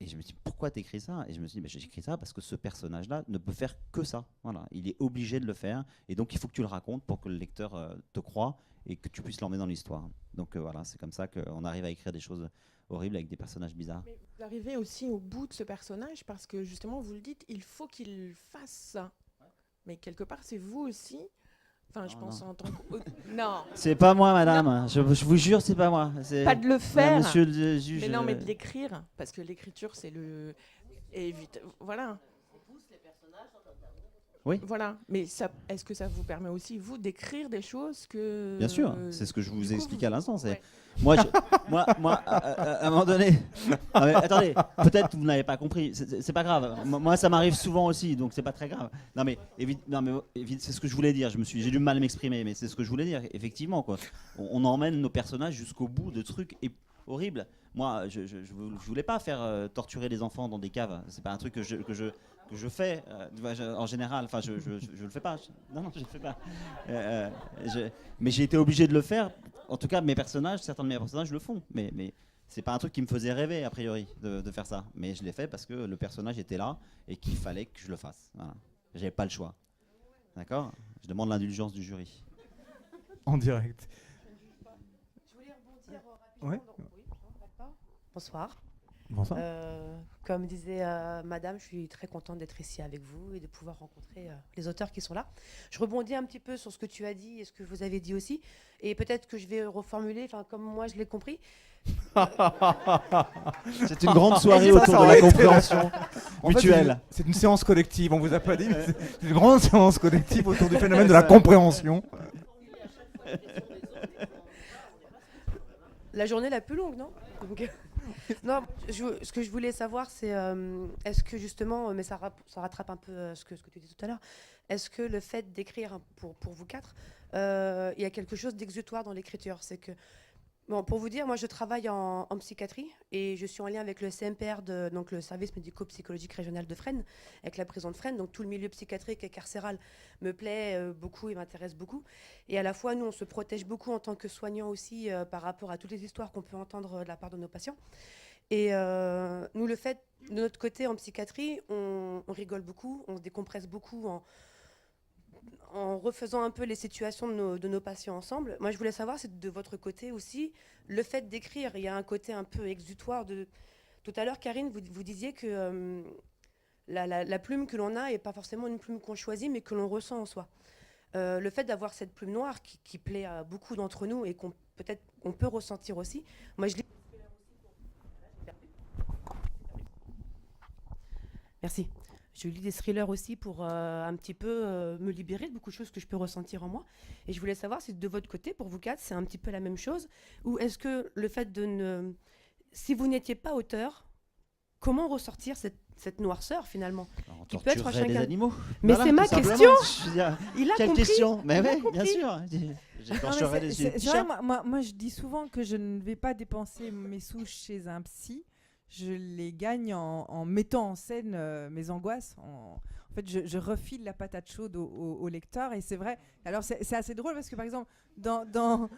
Speaker 2: Et je me suis dit, pourquoi t'écris ça? Et je me suis dit, mais j'écris ça parce que ce personnage-là ne peut faire que ça. Voilà. Il est obligé de le faire. Et donc, il faut que tu le racontes pour que le lecteur te croie et que tu puisses l'emmener dans l'histoire. Donc voilà, c'est comme ça qu'on arrive à écrire des choses horribles avec des personnages bizarres.
Speaker 8: Mais vous arrivez aussi au bout de ce personnage parce que justement, vous le dites, il faut qu'il fasse ça. Mais quelque part, c'est vous aussi. Enfin, je pense en tant que... Non.
Speaker 2: C'est pas moi, madame. Je vous jure, c'est pas moi.
Speaker 8: Pas de le faire.
Speaker 2: Monsieur le juge.
Speaker 8: Mais non, mais de l'écrire. Parce que l'écriture, c'est le... Et vite, voilà.
Speaker 2: Oui.
Speaker 8: Voilà, mais est-ce que ça vous permet aussi, vous, d'écrire des choses que...
Speaker 2: Bien sûr, c'est ce que je vous ai expliqué à l'instant.
Speaker 8: Ouais.
Speaker 2: Moi, à un moment donné... Non, mais attendez, peut-être vous n'avez pas compris, c'est pas grave. Moi, ça m'arrive souvent aussi, donc c'est pas très grave. Non, mais c'est ce que je voulais dire. J'ai du mal à m'exprimer, mais c'est ce que je voulais dire. Effectivement, quoi. On emmène nos personnages jusqu'au bout de trucs horribles. Moi, je voulais pas faire torturer les enfants dans des caves. C'est pas un truc que je fais en général, enfin je le fais pas. Non, je le fais pas. Mais j'ai été obligé de le faire. En tout cas, certains de mes personnages le font. Mais c'est pas un truc qui me faisait rêver a priori de faire ça. Mais je l'ai fait parce que le personnage était là et qu'il fallait que je le fasse. Voilà. J'avais pas le choix. D'accord ? Je demande l'indulgence du jury.
Speaker 1: En direct.
Speaker 9: Je voulais rebondir rapidement.
Speaker 1: Ouais.
Speaker 9: Bonsoir.
Speaker 1: Bonsoir.
Speaker 9: Comme disait madame, je suis très contente d'être ici avec vous et de pouvoir rencontrer les auteurs qui sont là. Je rebondis un petit peu sur ce que tu as dit et ce que vous avez dit aussi. Et peut-être que je vais reformuler, comme moi je l'ai compris.
Speaker 2: C'est une grande soirée autour de la compréhension mutuelle.
Speaker 1: C'est une séance collective, on vous a pas dit, mais c'est une grande séance collective autour du phénomène de la compréhension.
Speaker 9: La journée la plus longue, non ? Donc, Non, ce que je voulais savoir, c'est est-ce que justement, mais ça rattrape un peu ce que tu disais tout à l'heure, est-ce que le fait d'écrire pour vous quatre, il y a quelque chose d'exutoire dans l'écriture? C'est que, bon, pour vous dire, moi je travaille en psychiatrie et je suis en lien avec le CMPR, donc le service médico-psychologique régional de Fresnes, avec la prison de Fresnes. Donc tout le milieu psychiatrique et carcéral me plaît beaucoup et m'intéresse beaucoup. Et à la fois, nous, on se protège beaucoup en tant que soignants aussi par rapport à toutes les histoires qu'on peut entendre de la part de nos patients. Et nous, le fait, de notre côté en psychiatrie, on rigole beaucoup, on se décompresse beaucoup en refaisant un peu les situations de nos patients ensemble. Moi, je voulais savoir, c'est de votre côté aussi, le fait d'écrire, il y a un côté un peu exutoire. Tout à l'heure, Karine, vous disiez que la plume que l'on a n'est pas forcément une plume qu'on choisit, mais que l'on ressent en soi. Le fait d'avoir cette plume noire qui plaît à beaucoup d'entre nous et qu'on peut ressentir aussi. Moi, je lis... Merci. Je lis des thrillers aussi pour un petit peu me libérer de beaucoup de choses que je peux ressentir en moi. Et je voulais savoir si de votre côté, pour vous quatre, c'est un petit peu la même chose. Ou est-ce que le fait de ne... Si vous n'étiez pas auteur, comment ressortir cette noirceur finalement
Speaker 2: On
Speaker 9: qui peut être
Speaker 2: torturerait les animaux.
Speaker 9: Mais
Speaker 2: Voilà,
Speaker 9: c'est ma
Speaker 2: tout simplement.
Speaker 9: question.
Speaker 2: Je veux dire,
Speaker 9: Il a
Speaker 2: quelle
Speaker 9: compris.
Speaker 2: question? Mais
Speaker 9: Il a
Speaker 2: oui, bien
Speaker 9: compris.
Speaker 2: sûr. J'ai torturé les
Speaker 3: C'est
Speaker 2: t-shirts.
Speaker 3: vrai, moi, je dis souvent que je ne vais pas dépenser mes sous chez un psy. Je les gagne en mettant en scène mes angoisses. En fait, je refile la patate chaude au lecteur. Et c'est vrai. Alors, c'est assez drôle parce que, par exemple, dans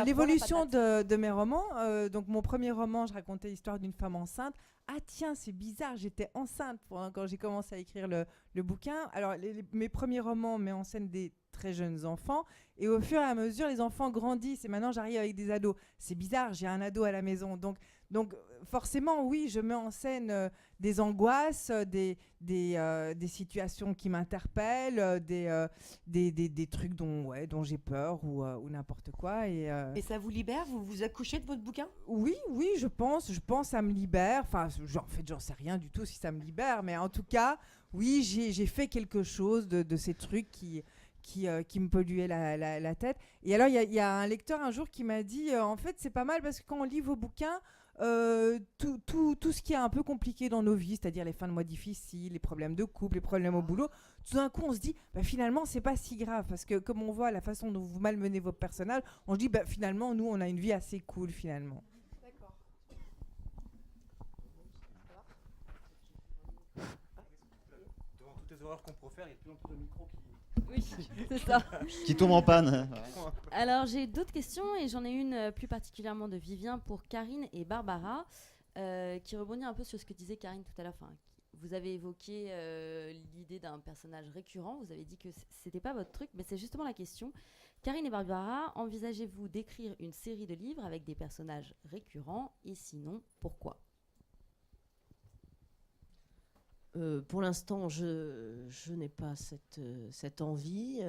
Speaker 3: l'évolution de mes romans, donc mon premier roman, je racontais l'histoire d'une femme enceinte. Ah tiens, c'est bizarre, j'étais enceinte quand j'ai commencé à écrire le bouquin. Alors, mes premiers romans mettent en scène des très jeunes enfants. Et au fur et à mesure, les enfants grandissent. Et maintenant, j'arrive avec des ados. C'est bizarre, j'ai un ado à la maison. Donc forcément, oui, je mets en scène des angoisses, des situations qui m'interpellent, des trucs dont j'ai peur ou n'importe quoi. Et
Speaker 9: ça vous libère? Vous accouchez de votre bouquin?
Speaker 3: Oui, je pense ça me libère. Enfin, en fait, j'en sais rien du tout si ça me libère. Mais en tout cas, oui, j'ai fait quelque chose de ces trucs qui me polluaient la tête. Et alors, il y a un lecteur un jour qui m'a dit, en fait, c'est pas mal parce que quand on lit vos bouquins, tout ce qui est un peu compliqué dans nos vies, c'est-à-dire les fins de mois difficiles, les problèmes de couple, les problèmes au boulot, tout d'un coup on se dit finalement c'est pas si grave parce que comme on voit la façon dont vous malmenez vos personnages, on se dit finalement nous on a une vie assez cool finalement.
Speaker 9: D'accord.
Speaker 1: Devant toutes les horreurs qu'on profère, il y a de plus en plus de micros qui...
Speaker 7: Oui, c'est ça.
Speaker 2: Qui tombe en panne.
Speaker 7: Alors, j'ai d'autres questions et j'en ai une plus particulièrement de Vivien pour Karine et Barbara, qui rebondit un peu sur ce que disait Karine tout à l'heure. Enfin, vous avez évoqué l'idée d'un personnage récurrent. Vous avez dit que c'était pas votre truc, mais c'est justement la question. Karine et Barbara, envisagez-vous d'écrire une série de livres avec des personnages récurrents et sinon, pourquoi ?
Speaker 4: Pour l'instant, je n'ai pas cette envie.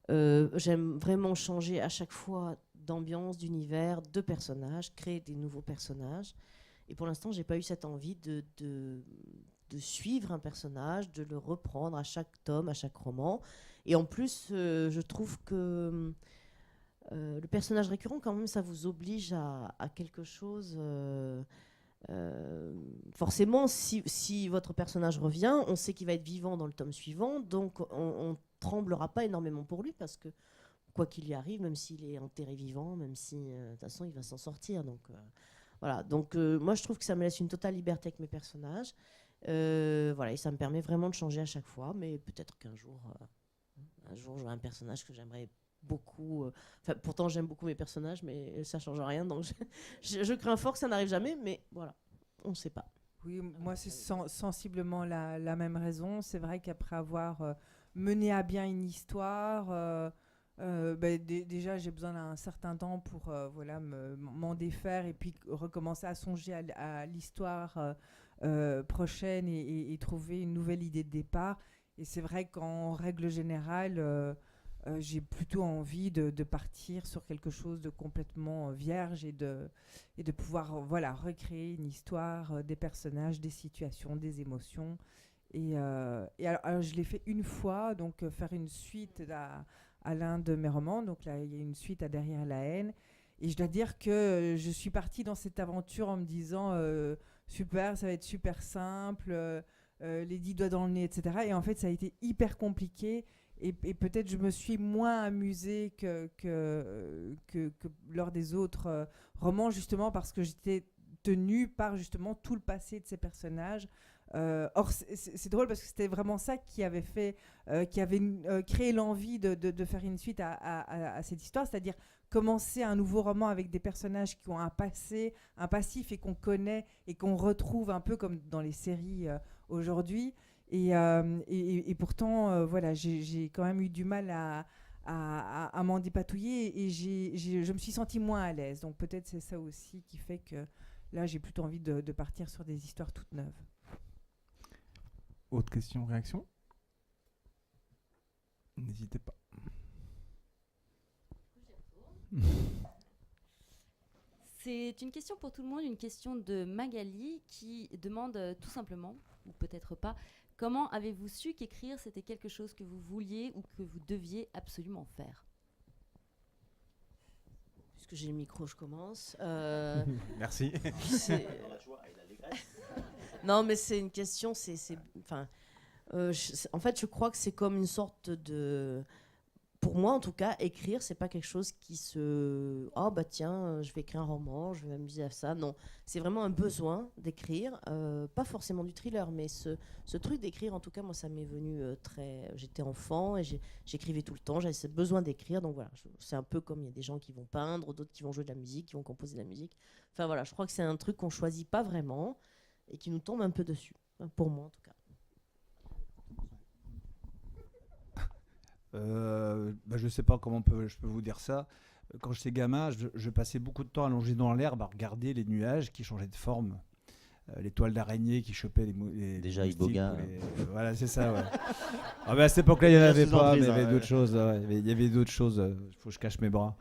Speaker 4: J'aime vraiment changer à chaque fois d'ambiance, d'univers, de personnages, créer des nouveaux personnages. Et pour l'instant, je n'ai pas eu cette envie de suivre un personnage, de le reprendre à chaque tome, à chaque roman. Et en plus, je trouve que le personnage récurrent, quand même, ça vous oblige à quelque chose... forcément, si votre personnage revient, on sait qu'il va être vivant dans le tome suivant, donc on tremblera pas énormément pour lui parce que quoi qu'il y arrive, même s'il est enterré vivant, même si de toute façon il va s'en sortir. Donc voilà. Donc moi je trouve que ça me laisse une totale liberté avec mes personnages. Voilà, et ça me permet vraiment de changer à chaque fois. Mais peut-être qu'un jour, j'aurai un personnage que j'aimerais beaucoup. Pourtant j'aime beaucoup mes personnages, mais ça change rien. Donc je crains fort que ça n'arrive jamais, mais voilà, on ne sait pas.
Speaker 3: Oui, moi c'est sensiblement la même raison. C'est vrai qu'après avoir mené à bien une histoire, déjà j'ai besoin d'un certain temps pour m'en défaire et puis recommencer à songer à l'histoire prochaine et trouver une nouvelle idée de départ. Et c'est vrai qu'en règle générale, j'ai plutôt envie de partir sur quelque chose de complètement vierge et de pouvoir recréer une histoire, des personnages, des situations, des émotions. Et alors, je l'ai fait une fois, donc faire une suite à l'un de mes romans. Donc là, il y a une suite à Derrière la haine. Et je dois dire que je suis partie dans cette aventure en me disant super, ça va être super simple, les 10 doigts dans le nez, etc. Et en fait, ça a été hyper compliqué. Et peut-être je me suis moins amusée que lors des autres romans, justement parce que j'étais tenue par justement tout le passé de ces personnages. Or, c'est drôle parce que c'était vraiment ça qui avait fait, qui avait créé l'envie de faire une suite à cette histoire, c'est-à-dire commencer un nouveau roman avec des personnages qui ont un passé, un passif et qu'on connaît et qu'on retrouve un peu comme dans les séries aujourd'hui. Et pourtant, voilà, j'ai quand même eu du mal à m'en dépatouiller et je me suis sentie moins à l'aise. Donc peut-être c'est ça aussi qui fait que là, j'ai plutôt envie de partir sur des histoires toutes neuves.
Speaker 1: Autre question, réaction? N'hésitez pas.
Speaker 7: C'est une question pour tout le monde, une question de Magali qui demande tout simplement, ou peut-être pas, comment avez-vous su qu'écrire c'était quelque chose que vous vouliez ou que vous deviez absolument faire?
Speaker 4: Puisque j'ai le micro, je commence.
Speaker 1: Merci.
Speaker 4: Non, mais c'est une question, en fait, je crois que c'est comme une sorte de... Pour moi, en tout cas, écrire, c'est pas quelque chose qui se... Oh, bah tiens, je vais écrire un roman, je vais m'amuser à ça. Non, c'est vraiment un besoin d'écrire, pas forcément du thriller, mais ce truc d'écrire, en tout cas, moi, ça m'est venu très... J'étais enfant et j'écrivais tout le temps, j'avais ce besoin d'écrire, donc voilà, c'est un peu comme il y a des gens qui vont peindre, d'autres qui vont jouer de la musique, qui vont composer de la musique. Enfin voilà, je crois que c'est un truc qu'on choisit pas vraiment et qui nous tombe un peu dessus, pour moi en tout cas.
Speaker 5: Je sais pas comment je peux vous dire ça. Quand j'étais gamin, je passais beaucoup de temps allongé dans l'herbe à regarder les nuages qui changeaient de forme. Les toiles d'araignée qui chopaient les
Speaker 2: déjà
Speaker 5: moustiques.
Speaker 2: Iboga.
Speaker 5: Voilà, c'est ça, ouais. À cette époque-là, il n'y en avait pas, mais il y avait
Speaker 2: ouais.
Speaker 5: d'autres choses. Ouais. Il y avait d'autres choses. Il faut que je cache mes bras.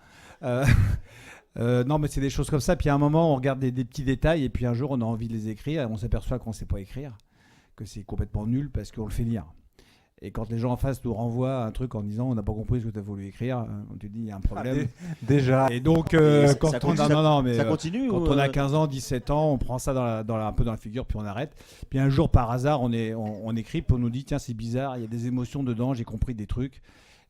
Speaker 5: Non, mais c'est des choses comme ça. Puis à un moment, on regarde des petits détails, et puis un jour, on a envie de les écrire, et on s'aperçoit qu'on ne sait pas écrire, que c'est complètement nul parce qu'on le fait lire. Et quand les gens en face nous renvoient un truc en disant on n'a pas compris ce que tu as voulu écrire, on te dit il y a un problème.
Speaker 1: Déjà.
Speaker 5: Et donc, quand on a 15 ans, 17 ans, on prend ça un peu dans la figure, puis on arrête. Puis un jour, par hasard, on écrit, puis on nous dit tiens, c'est bizarre, il y a des émotions dedans, j'ai compris des trucs.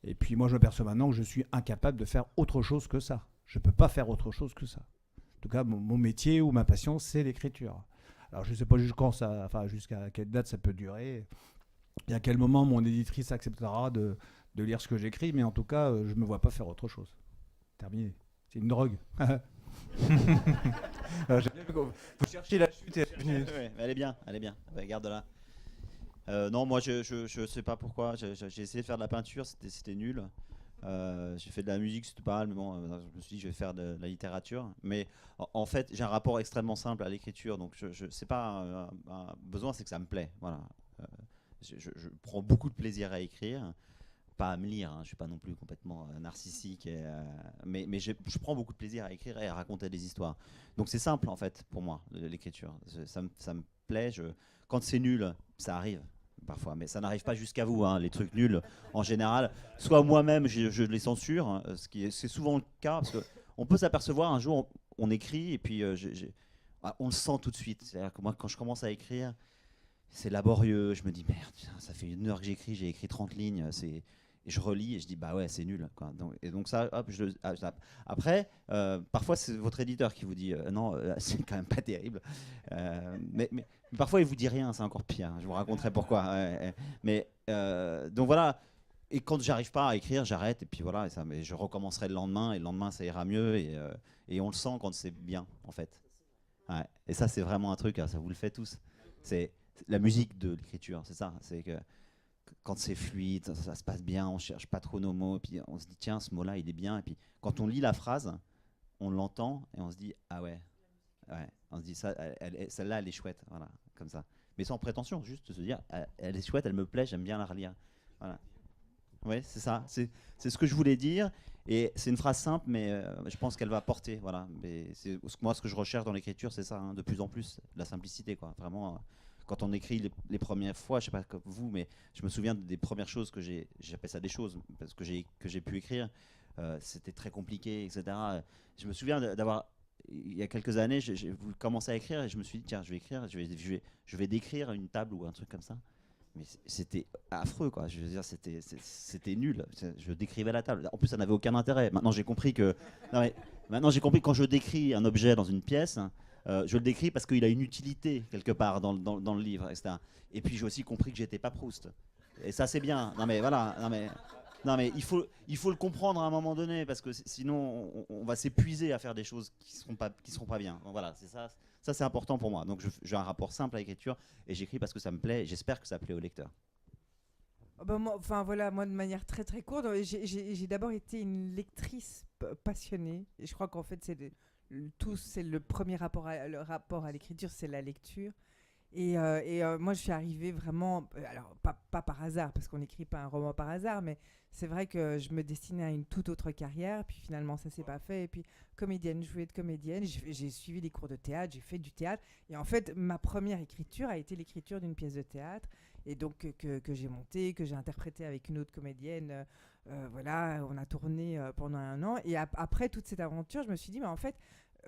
Speaker 5: Et puis moi, je m'aperçois maintenant que je suis incapable de faire autre chose que ça. Je ne peux pas faire autre chose que ça. En tout cas, mon métier ou ma passion, c'est l'écriture. Alors, je ne sais pas jusqu'à quelle date ça peut durer. Et à quel moment mon éditrice acceptera de lire ce que j'écris, mais en tout cas, je ne me vois pas faire autre chose. Terminé. C'est une drogue.
Speaker 1: Vous cherchez la chute.
Speaker 2: Ouais, elle est bien. Regarde-la. Non, moi, je sais pas pourquoi. J'ai essayé de faire de la peinture, c'était nul. J'ai fait de la musique, c'était pas mal, mais bon, je me suis dit je vais faire de la littérature. Mais en fait, j'ai un rapport extrêmement simple à l'écriture, donc c'est pas un besoin, c'est que ça me plaît. Voilà. Je prends beaucoup de plaisir à écrire, pas à me lire, hein, je suis pas non plus complètement narcissique, mais je prends beaucoup de plaisir à écrire et à raconter des histoires. Donc c'est simple en fait pour moi, l'écriture. Ça me plaît, quand c'est nul, ça arrive parfois, mais ça n'arrive pas jusqu'à vous, hein, les trucs nuls en général. Soit moi-même je les censure, hein, c'est souvent le cas, parce qu'on peut s'apercevoir un jour, on écrit et puis on le sent tout de suite. C'est-à-dire que moi quand je commence à écrire, c'est laborieux, je me dis merde, ça fait 1 heure que j'écris, j'ai écrit 30 lignes, et je relis et je dis bah ouais c'est nul quoi. Donc ça, hop, après parfois c'est votre éditeur qui vous dit non c'est quand même pas terrible, mais parfois il vous dit rien, c'est encore pire, je vous raconterai pourquoi. Mais donc voilà, et quand j'arrive pas à écrire j'arrête et puis voilà, mais je recommencerai le lendemain et le lendemain ça ira mieux et on le sent quand c'est bien en fait. Ouais. Et ça c'est vraiment un truc, ça vous le fait tous, c'est la musique de l'écriture, c'est ça, c'est que quand c'est fluide, ça se passe bien, on cherche pas trop nos mots, et puis on se dit tiens ce mot-là il est bien, et puis quand on lit la phrase, on l'entend et on se dit ah ouais, on se dit ça, celle-là elle est chouette, voilà, comme ça, mais sans prétention, juste se dire elle est chouette, elle me plaît, j'aime bien la relire, voilà. Ouais, c'est ça, c'est ce que je voulais dire, et c'est une phrase simple, mais je pense qu'elle va porter, voilà. Mais moi ce que je recherche dans l'écriture, c'est ça, hein, de plus en plus, la simplicité, quoi, vraiment. Quand on écrit les premières fois, je sais pas comme vous, mais je me souviens des premières choses que j'appelle ça des choses, parce que j'ai pu écrire. c'était très compliqué, etc. Je me souviens d'avoir, il y a quelques années, j'ai voulu commencer à écrire et je me suis dit, tiens, je vais écrire, je vais décrire une table ou un truc comme ça. Mais c'était affreux, quoi. Je veux dire, c'était nul. Je décrivais la table. En plus, ça n'avait aucun intérêt. Maintenant, j'ai compris que quand je décris un objet dans une pièce, je le décris parce qu'il a une utilité quelque part dans le livre, etc. Et puis, j'ai aussi compris que j'étais pas Proust. Et ça, c'est bien. Non, mais voilà. Non, mais il faut le comprendre à un moment donné, parce que sinon, on va s'épuiser à faire des choses qui seront pas bien. Donc voilà, c'est ça. Ça, c'est important pour moi. Donc, j'ai un rapport simple à l'écriture et j'écris parce que ça me plaît. J'espère que ça plaît au lecteur.
Speaker 3: Moi, de manière très très courte, j'ai d'abord été une lectrice passionnée. Et je crois qu'en fait, c'est le premier rapport à l'écriture, c'est la lecture. Et moi, je suis arrivée vraiment, alors pas par hasard, parce qu'on n'écrit pas un roman par hasard, mais c'est vrai que je me destinais à une toute autre carrière, puis finalement ça s'est pas fait. Et puis comédienne, je voulais être comédienne, j'ai suivi des cours de théâtre, j'ai fait du théâtre. Et en fait, ma première écriture a été l'écriture d'une pièce de théâtre, et donc que j'ai montée, que j'ai interprétée avec une autre comédienne. Voilà, on a tourné pendant 1 an. Et après toute cette aventure, je me suis dit, mais en fait,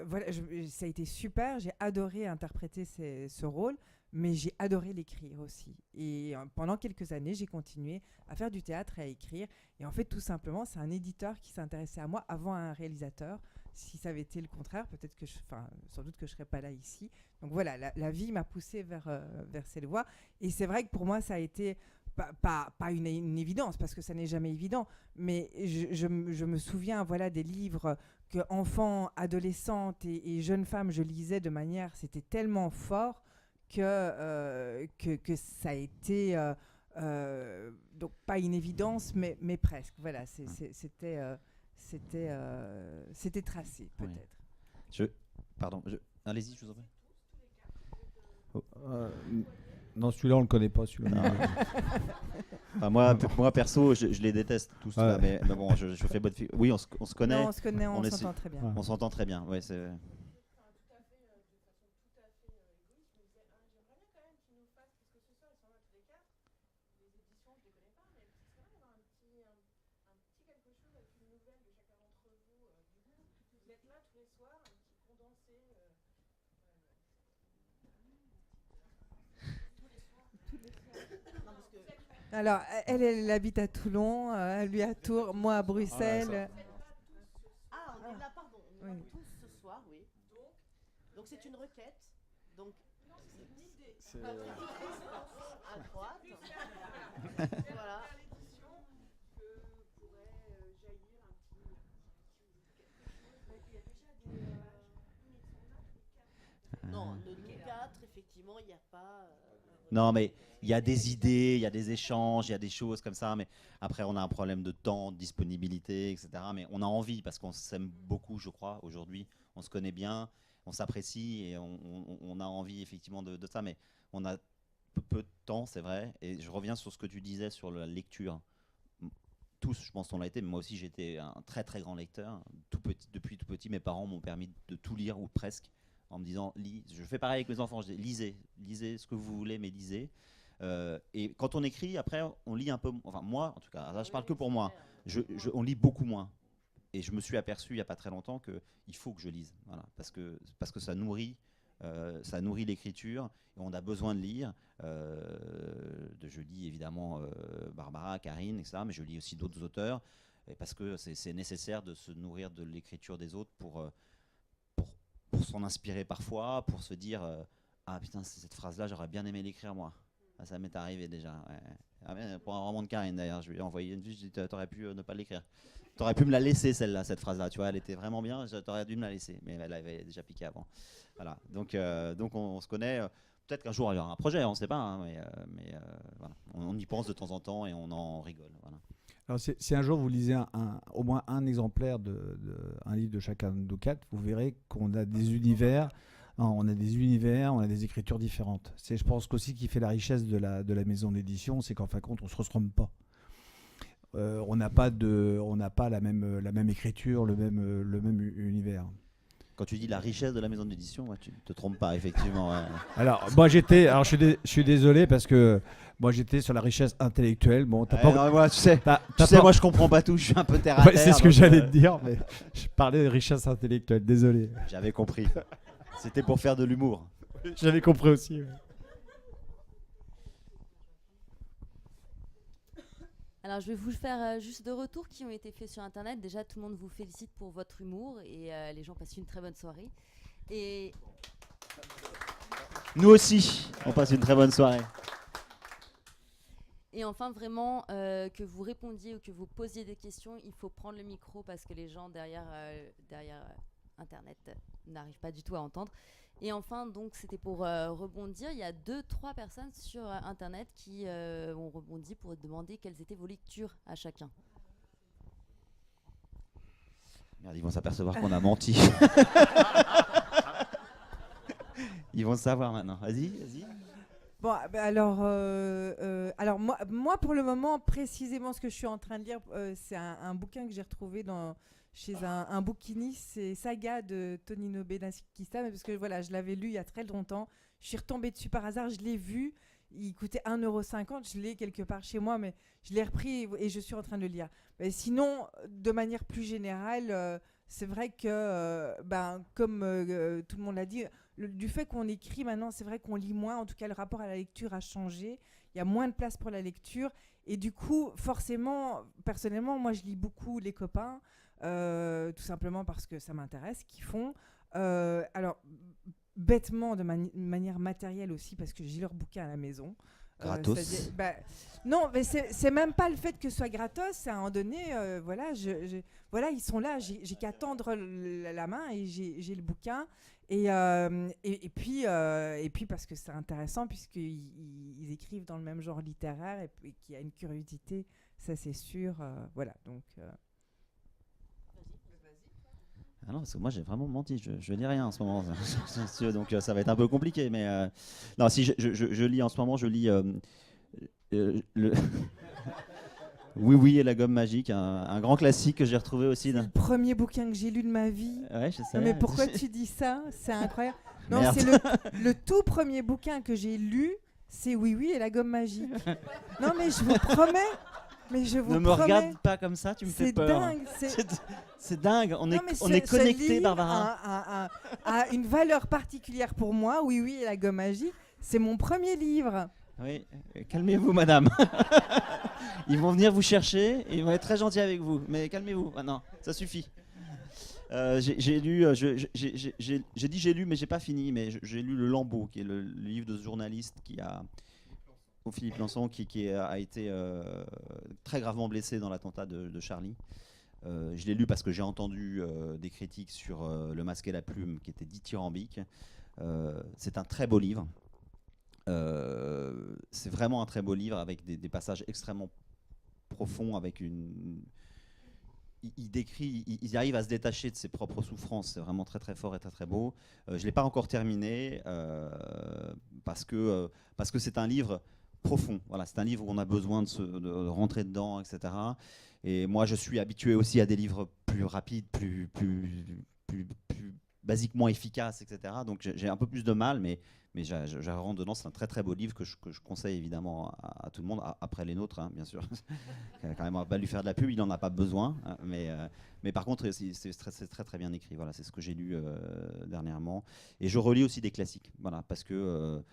Speaker 3: voilà, ça a été super, j'ai adoré interpréter ce rôle, mais j'ai adoré l'écrire aussi. Et pendant quelques années, j'ai continué à faire du théâtre et à écrire. Et en fait, tout simplement, c'est un éditeur qui s'intéressait à moi avant un réalisateur. Si ça avait été le contraire, peut-être que sans doute que je ne serais pas là ici. Donc voilà, la vie m'a poussée vers cette voie. Et c'est vrai que pour moi, ça a été pas une évidence, parce que ça n'est jamais évident, mais je me souviens des livres que enfants, adolescentes et jeunes femmes je lisais de manière, c'était tellement fort que ça a été donc pas une évidence, mais presque. Voilà, c'était tracé peut-être.
Speaker 2: Allez-y, je vous en prie.
Speaker 5: Non, celui-là, on le connaît pas, celui-là.
Speaker 2: Moi, perso, je les déteste tous.
Speaker 5: Ouais.
Speaker 2: Mais bon, je fais bonne figure. Oui, on se connaît.
Speaker 3: Non, on se connaît, on s'entend très bien.
Speaker 2: On s'entend très bien, ouais, c'est...
Speaker 3: Alors, elle habite à Toulon, lui à Tours, moi à Bruxelles.
Speaker 4: On est là, pardon. On est là tous ce soir, oui. Donc c'est une requête. Donc c'est une idée. À droite. Voilà. Non, de nous 4, effectivement, il n'y a pas...
Speaker 2: Non, mais il y a des idées, il y a des échanges, il y a des choses comme ça, mais après on a un problème de temps, de disponibilité, etc. Mais on a envie, parce qu'on s'aime beaucoup, je crois, aujourd'hui. On se connaît bien, on s'apprécie et on a envie effectivement de ça, mais on a peu de temps, c'est vrai. Et je reviens sur ce que tu disais sur la lecture. Tous, je pense, on l'a été, mais moi aussi j'étais un très très grand lecteur. Depuis tout petit, mes parents m'ont permis de tout lire, ou presque, en me disant, lis. Je fais pareil avec mes enfants, je dis, lisez ce que vous voulez, mais lisez. Et quand on écrit, après, on lit un peu, enfin moi, en tout cas, là, je parle que pour moi, on lit beaucoup moins. Et je me suis aperçu il n'y a pas très longtemps qu'il faut que je lise, voilà, parce que ça nourrit l'écriture, et on a besoin de lire. Je lis évidemment Barbara, Karine, etc., mais je lis aussi d'autres auteurs, et parce que c'est nécessaire de se nourrir de l'écriture des autres pour s'en inspirer parfois, pour se dire ah putain, cette phrase-là, j'aurais bien aimé l'écrire moi. Ah, ça m'est arrivé déjà. Ouais. Ah, pour un roman de Karine d'ailleurs, je lui ai envoyé une fiche, je lui ai dit t'aurais pu ne pas l'écrire. T'aurais pu me la laisser celle-là, cette phrase-là, tu vois, elle était vraiment bien, t'aurais dû me la laisser, mais elle avait déjà piqué avant. Voilà, donc on se connaît. Peut-être qu'un jour il y aura un projet, on ne sait pas, hein, mais voilà. On y pense de temps en temps et on en rigole. Voilà.
Speaker 5: Alors, si un jour vous lisez au moins un exemplaire un livre de chacun de nous 4, vous verrez qu'on a des univers. On a des écritures différentes. C'est, je pense, qu'aussi qui fait la richesse de la maison d'édition, c'est qu'en fin de compte, on ne se ressemble pas. On n'a pas la même écriture, le même univers.
Speaker 2: Quand tu dis la richesse de la maison d'édition, ouais, tu ne te trompes pas, effectivement. Ouais.
Speaker 5: Alors, moi, je suis désolé parce que Moi, j'étais sur la richesse intellectuelle. Bon,
Speaker 2: moi, tu sais, moi, je comprends pas tout. Je suis un peu terre à terre.
Speaker 5: C'est ce que j'allais te dire, mais je parlais de richesse intellectuelle. Désolé.
Speaker 2: J'avais compris. C'était pour faire de l'humour.
Speaker 5: J'avais compris aussi. Ouais.
Speaker 7: Alors, je vais vous faire juste 2 retours qui ont été faits sur Internet. Déjà, tout le monde vous félicite pour votre humour et les gens passent une très bonne soirée. Et
Speaker 2: nous aussi, on passe une très bonne soirée.
Speaker 7: Et enfin, vraiment, que vous répondiez ou que vous posiez des questions, il faut prendre le micro parce que les gens derrière Internet n'arrivent pas du tout à entendre. Et enfin, donc, c'était pour rebondir. Il y a 2-3 personnes sur Internet qui ont rebondi pour demander quelles étaient vos lectures à chacun.
Speaker 2: Merde, ils vont s'apercevoir qu'on a menti. Ils vont le savoir maintenant. Vas-y.
Speaker 3: Bon, alors moi, pour le moment, précisément, ce que je suis en train de lire, c'est un bouquin que j'ai retrouvé chez un bouquiniste, c'est Saga de Tonino Benakista, parce que voilà, je l'avais lu il y a très longtemps. Je suis retombée dessus par hasard, je l'ai vu. Il coûtait 1,50 €, je l'ai quelque part chez moi, mais je l'ai repris et je suis en train de le lire. Mais sinon, de manière plus générale, c'est vrai que, comme tout le monde l'a dit, du fait qu'on écrit maintenant, c'est vrai qu'on lit moins. En tout cas, le rapport à la lecture a changé. Il y a moins de place pour la lecture. Et du coup, forcément, personnellement, moi, je lis beaucoup Les Copains, tout simplement parce que ça m'intéresse ce qu'ils font. Alors, bêtement, de manière matérielle aussi, parce que j'ai leurs bouquins à la maison.
Speaker 2: Gratos.
Speaker 3: Non, mais c'est même pas le fait que ce soit gratos. C'est à un moment donné, voilà, ils sont là. J'ai qu'à tendre la main et j'ai le bouquin. Et puis parce que c'est intéressant, puisqu'ils écrivent dans le même genre littéraire et qu'il y a une curiosité, ça c'est sûr. Voilà, donc...
Speaker 2: Ah non, parce que moi j'ai vraiment menti, je lis rien en ce moment, donc ça va être un peu compliqué. Mais non, si je lis en ce moment, je lis le Oui et la gomme magique, un grand classique que j'ai retrouvé aussi.
Speaker 3: C'est le premier bouquin que j'ai lu de ma vie.
Speaker 2: Ouais, je sais.
Speaker 3: Non, mais pourquoi tu dis ça? C'est incroyable. Non,
Speaker 2: Merde.
Speaker 3: c'est le tout premier bouquin que j'ai lu, c'est Oui et la gomme magique. Non, mais je vous promets. Mais je vous
Speaker 2: ne me
Speaker 3: promets,
Speaker 2: regarde pas comme ça, tu me fais peur.
Speaker 3: Dingue,
Speaker 2: c'est dingue, on est connecté, Barbara.
Speaker 3: A une valeur particulière pour moi, Oui et la gomme magique. C'est mon premier livre.
Speaker 2: Oui, calmez-vous, madame. Ils vont venir vous chercher et ils vont être très gentils avec vous. Mais calmez-vous, non, ça suffit. J'ai lu, j'ai lu, mais j'ai pas fini. Mais j'ai lu Le Lambeau, qui est le livre de ce journaliste Philippe Lançon, qui a été très gravement blessé dans l'attentat de Charlie. Je l'ai lu parce que j'ai entendu des critiques sur Le Masque et la Plume, qui était dithyrambique. C'est un très beau livre. C'est vraiment un très beau livre avec des passages extrêmement profonds, avec il arrive à se détacher de ses propres souffrances. C'est vraiment très très fort et très très beau. Je l'ai pas encore terminé parce que c'est un livre profond. Voilà, c'est un livre où on a besoin de rentrer dedans, etc. Et moi, je suis habitué aussi à des livres plus rapides, plus basiquement efficaces, etc. Donc j'ai un peu plus de mal, mais je rentre dedans. C'est un très très beau livre que je conseille évidemment à tout le monde, après les nôtres, bien sûr. Quand même, on va pas lui faire de la pub, il n'en a pas besoin. Mais par contre, c'est très, très très bien écrit. Voilà, c'est ce que j'ai lu dernièrement. Et je relis aussi des classiques, voilà, parce qu'on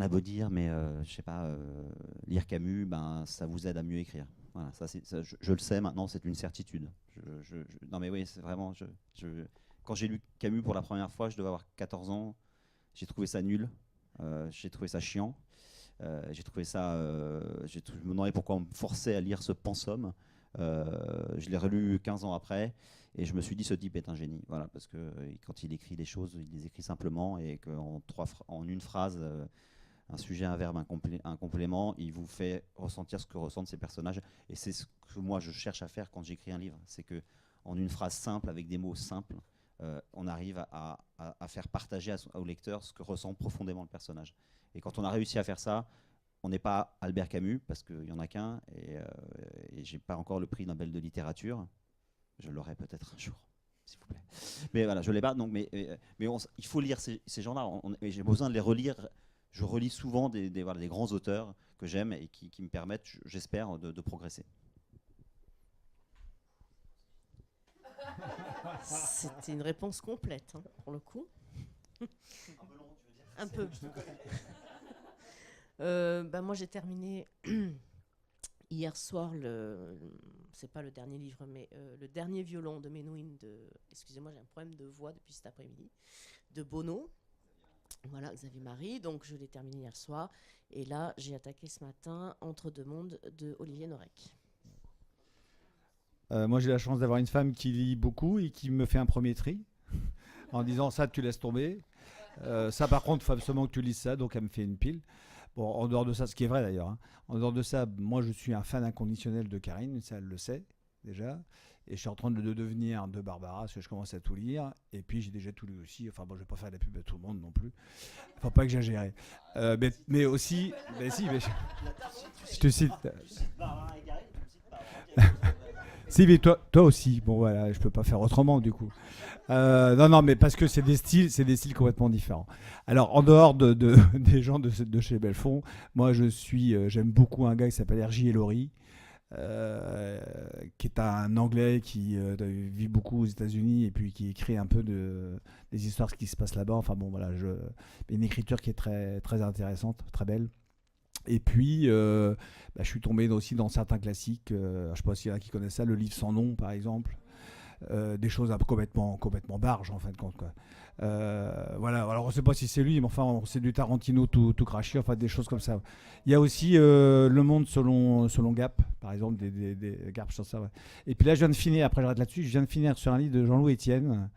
Speaker 2: a beau dire, mais je sais pas, lire Camus, ça vous aide à mieux écrire. Voilà, je le sais maintenant, c'est une certitude. Non mais oui, c'est vraiment. Quand j'ai lu Camus pour la première fois, je devais avoir 14 ans. J'ai trouvé ça nul, j'ai trouvé ça chiant, j'ai trouvé ça. Je me demandais pourquoi on me forçait à lire ce pensum. Je l'ai relu 15 ans après et je me suis dit, ce type est un génie. Voilà, parce que quand il écrit les choses, il les écrit simplement et qu'en une phrase, un sujet, un verbe, un complément, il vous fait ressentir ce que ressentent ces personnages. Et c'est ce que moi je cherche à faire quand j'écris un livre, c'est que en une phrase simple, avec des mots simples, on arrive à faire partager au lecteur ce que ressent profondément le personnage. Et quand on a réussi à faire ça, on n'est pas Albert Camus, parce qu'il n'y en a qu'un, et je n'ai pas encore le prix Nobel de littérature. Je l'aurai peut-être un jour, s'il vous plaît. Mais voilà, je ne l'ai pas. Donc, il faut lire ces gens-là. J'ai besoin de les relire je relis souvent des grands auteurs que j'aime et qui me permettent, j'espère, de progresser.
Speaker 4: C'était une réponse complète, hein, pour le coup.
Speaker 2: Un peu long, tu veux dire?
Speaker 4: Un peu. Moi, j'ai terminé hier soir c'est pas le dernier livre, mais le dernier violon de Menuhin excusez-moi, j'ai un problème de voix depuis cet après-midi, de Bono. Voilà, Xavier Marie. Donc, je l'ai terminé hier soir. Et là, j'ai attaqué ce matin Entre deux mondes de Olivier Norek.
Speaker 5: Moi, j'ai la chance d'avoir une femme qui lit beaucoup et qui me fait un premier tri en disant ça, tu laisses tomber. Ça, par contre, il faut absolument que tu lises ça. Donc, elle me fait une pile. Bon, en dehors de ça, ce qui est vrai d'ailleurs, hein, en dehors de ça, moi, je suis un fan inconditionnel de Karine. Ça, elle le sait déjà. Et je suis en train de devenir de Barbara, parce que je commence à tout lire. Et puis, j'ai déjà tout lu aussi. Enfin, bon, je ne vais pas faire de la pub à tout le monde non plus. Il ne faut pas exagérer. Mais aussi... Mais si, mais je te cite... Si, mais toi aussi. Bon, voilà, je peux pas faire autrement, du coup. Non, mais parce que c'est des styles complètement différents. Alors, en dehors des gens de chez Belfond, moi, j'aime beaucoup un gars qui s'appelle R.J. Ellory, qui est un Anglais qui vit beaucoup aux États-Unis et puis qui écrit un peu des histoires qui se passent là-bas. Enfin, bon, voilà, une écriture qui est très, très intéressante, très belle. Et puis, je suis tombé aussi dans certains classiques. Je ne sais pas s'il y en a qui connaissent ça, Le Livre sans nom, par exemple. Des choses complètement barges, en fin de compte, quoi. Voilà, alors on ne sait pas si c'est lui, mais enfin, c'est du Tarantino tout craché, enfin, des choses comme ça. Il y a aussi Le Monde selon Gap, par exemple, des Gap sur ça. Ouais. Et puis là, je viens de finir sur un livre de Jean-Louis Etienne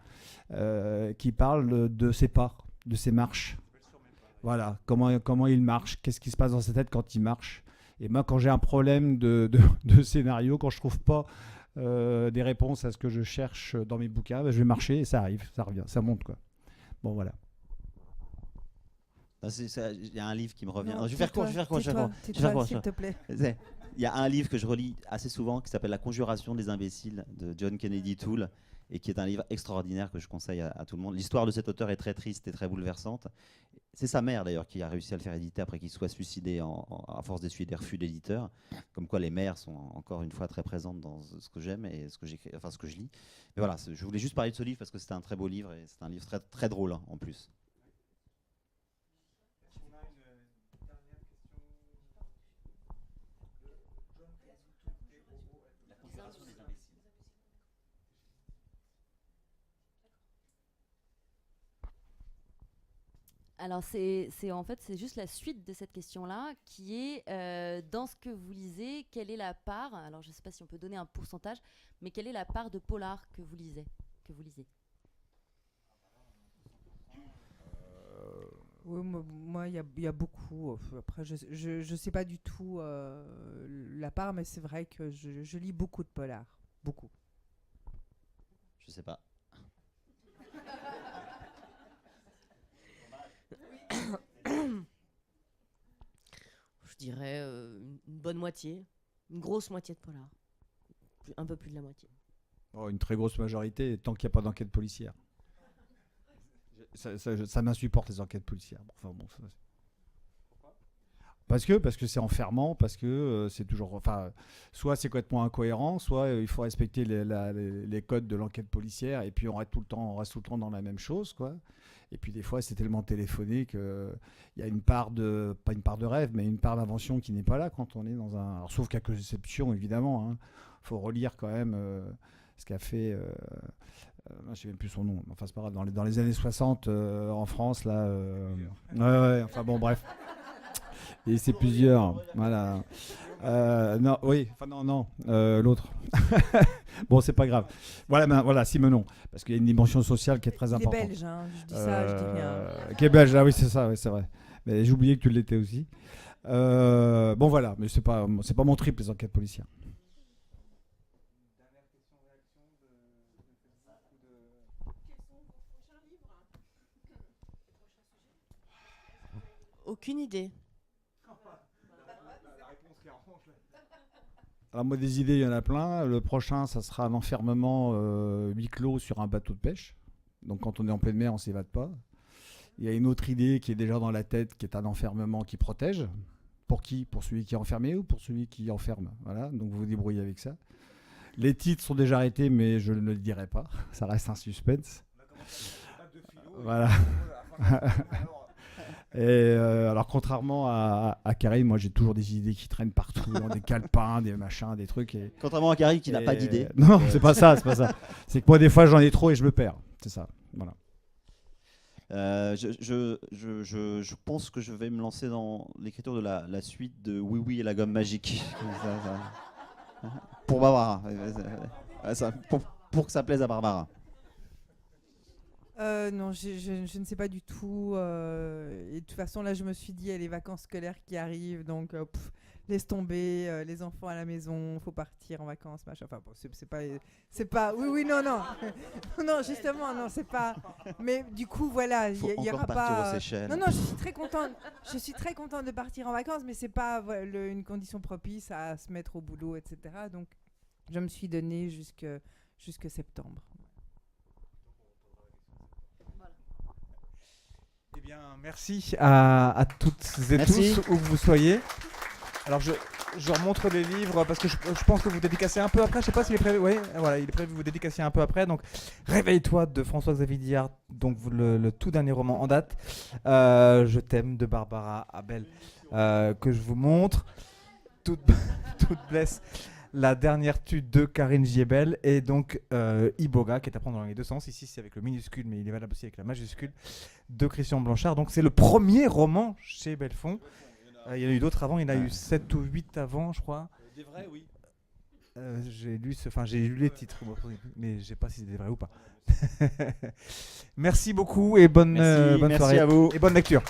Speaker 5: qui parle de ses pas, de ses marches. Voilà, comment il marche, qu'est-ce qui se passe dans sa tête quand il marche. Et moi, quand j'ai un problème de scénario, quand je trouve pas des réponses à ce que je cherche dans mes bouquins, je vais marcher et ça arrive, ça revient, ça monte, quoi. Bon, voilà.
Speaker 2: Il y a un livre qui me revient.
Speaker 3: Non,
Speaker 2: je vais faire quoi
Speaker 3: s'il te plaît.
Speaker 2: Il y a un livre que je relis assez souvent qui s'appelle La Conjuration des imbéciles de John Kennedy Toole et qui est un livre extraordinaire que je conseille à tout le monde. L'histoire de cet auteur est très triste et très bouleversante. C'est sa mère d'ailleurs qui a réussi à le faire éditer après qu'il soit suicidé à force d'essuyer des refus d'éditeurs. Comme quoi les mères sont encore une fois très présentes dans ce que j'aime et ce que je lis. Mais voilà, je voulais juste parler de ce livre parce que c'était un très beau livre et c'est un livre très, très drôle, hein, en plus.
Speaker 7: Alors, c'est juste la suite de cette question-là, qui est, dans ce que vous lisez, quelle est la part, alors je ne sais pas si on peut donner un pourcentage, mais quelle est la part de polar que vous lisez?
Speaker 3: Oui, moi, il y a beaucoup. Après, je sais pas du tout la part, mais c'est vrai que je lis beaucoup de polar. Beaucoup.
Speaker 2: Je sais pas.
Speaker 4: Je dirais une bonne moitié, une grosse moitié de polar. Un peu plus de la moitié.
Speaker 5: Oh, une très grosse majorité, tant qu'il n'y a pas d'enquête policière. Ça m'insupporte, les enquêtes policières. Enfin, bon, parce que c'est enfermant, parce que c'est toujours... Enfin, soit c'est complètement incohérent, soit il faut respecter les codes de l'enquête policière, et puis on reste tout le temps dans la même chose, quoi. Et puis des fois, c'est tellement téléphoné qu'il y a une part pas une part de rêve, mais une part d'invention qui n'est pas là quand on est dans un... Alors, sauf quelques exceptions, évidemment. Il faut relire quand même ce qu'a fait... je ne sais même plus son nom. Enfin, c'est pas grave. Dans les années 60, en France, là... Ouais, enfin bon, bref. Et c'est plusieurs. Voilà. Non, oui. Enfin, non. L'autre. Bon, c'est pas grave. Voilà, Simenon. Parce qu'il y a une dimension sociale qui est très importante.
Speaker 3: Il est belge, hein. Je dis ça, je dis rien.
Speaker 5: Qui est belge, ah oui, c'est ça, oui, c'est vrai. Mais j'ai oublié que tu l'étais aussi. Bon, voilà. Mais c'est pas mon trip, les enquêtes policières.
Speaker 4: Aucune idée.
Speaker 5: Alors moi, des idées, il y en a plein. Le prochain, ça sera un enfermement huis clos sur un bateau de pêche. Donc quand on est en pleine mer, on ne s'évade pas. Il y a une autre idée qui est déjà dans la tête, qui est un enfermement qui protège. Pour qui? Pour celui qui est enfermé ou pour celui qui enferme? Voilà, donc vous vous débrouillez avec ça. Les titres sont déjà arrêtés, mais je ne le dirai pas. Ça reste un suspense. Voilà. Et alors, contrairement à Karine, moi j'ai toujours des idées qui traînent partout, des calepins, des machins, des trucs.
Speaker 2: Contrairement à Karine qui n'a pas d'idées.
Speaker 5: Non, c'est pas ça, c'est pas ça. C'est que moi des fois j'en ai trop et je me perds. C'est ça. Voilà.
Speaker 2: Je pense que je vais me lancer dans l'écriture de la suite de Oui Oui et la gomme magique. Pour Barbara. Pour que ça plaise à Barbara.
Speaker 3: Non, je ne sais pas du tout. Et de toute façon, là, je me suis dit, il y a les vacances scolaires qui arrivent, donc laisse tomber, les enfants à la maison, faut partir en vacances, machin. Enfin, bon, c'est pas. Oui, non, non, justement, non, c'est pas. Mais du coup, voilà, il y aura pas. Non, je suis très contente. Je suis très contente de partir en vacances, mais c'est pas une condition propice à se mettre au boulot, etc. Donc, je me suis donné jusque septembre.
Speaker 1: Eh bien, merci à toutes et tous, où vous soyez. Alors, je remontre les livres parce que je pense que vous dédicacez un peu après. Je ne sais pas s'il est prévu. Oui, voilà, il est prévu que vous dédicaciez un peu après. Donc, Réveille-toi de François-Xavier Diard, donc le tout dernier roman en date. Je t'aime de Barbara Abel, que je vous montre. Toute blesse. La dernière tue de Karine Giebel et donc Iboga, qui est à prendre dans les deux sens. Ici, c'est avec le minuscule, mais il est valable aussi avec la majuscule, de Christian Blanchard. Donc, c'est le premier roman chez Belfond. Il y en a eu d'autres avant, il y en a eu 7 ou 8 avant, je crois.
Speaker 2: Des vrais, oui.
Speaker 1: J'ai lu les titres, mais je ne sais pas si c'est des vrais ou pas. Merci beaucoup et bonne soirée.
Speaker 2: À vous.
Speaker 1: Et bonne lecture.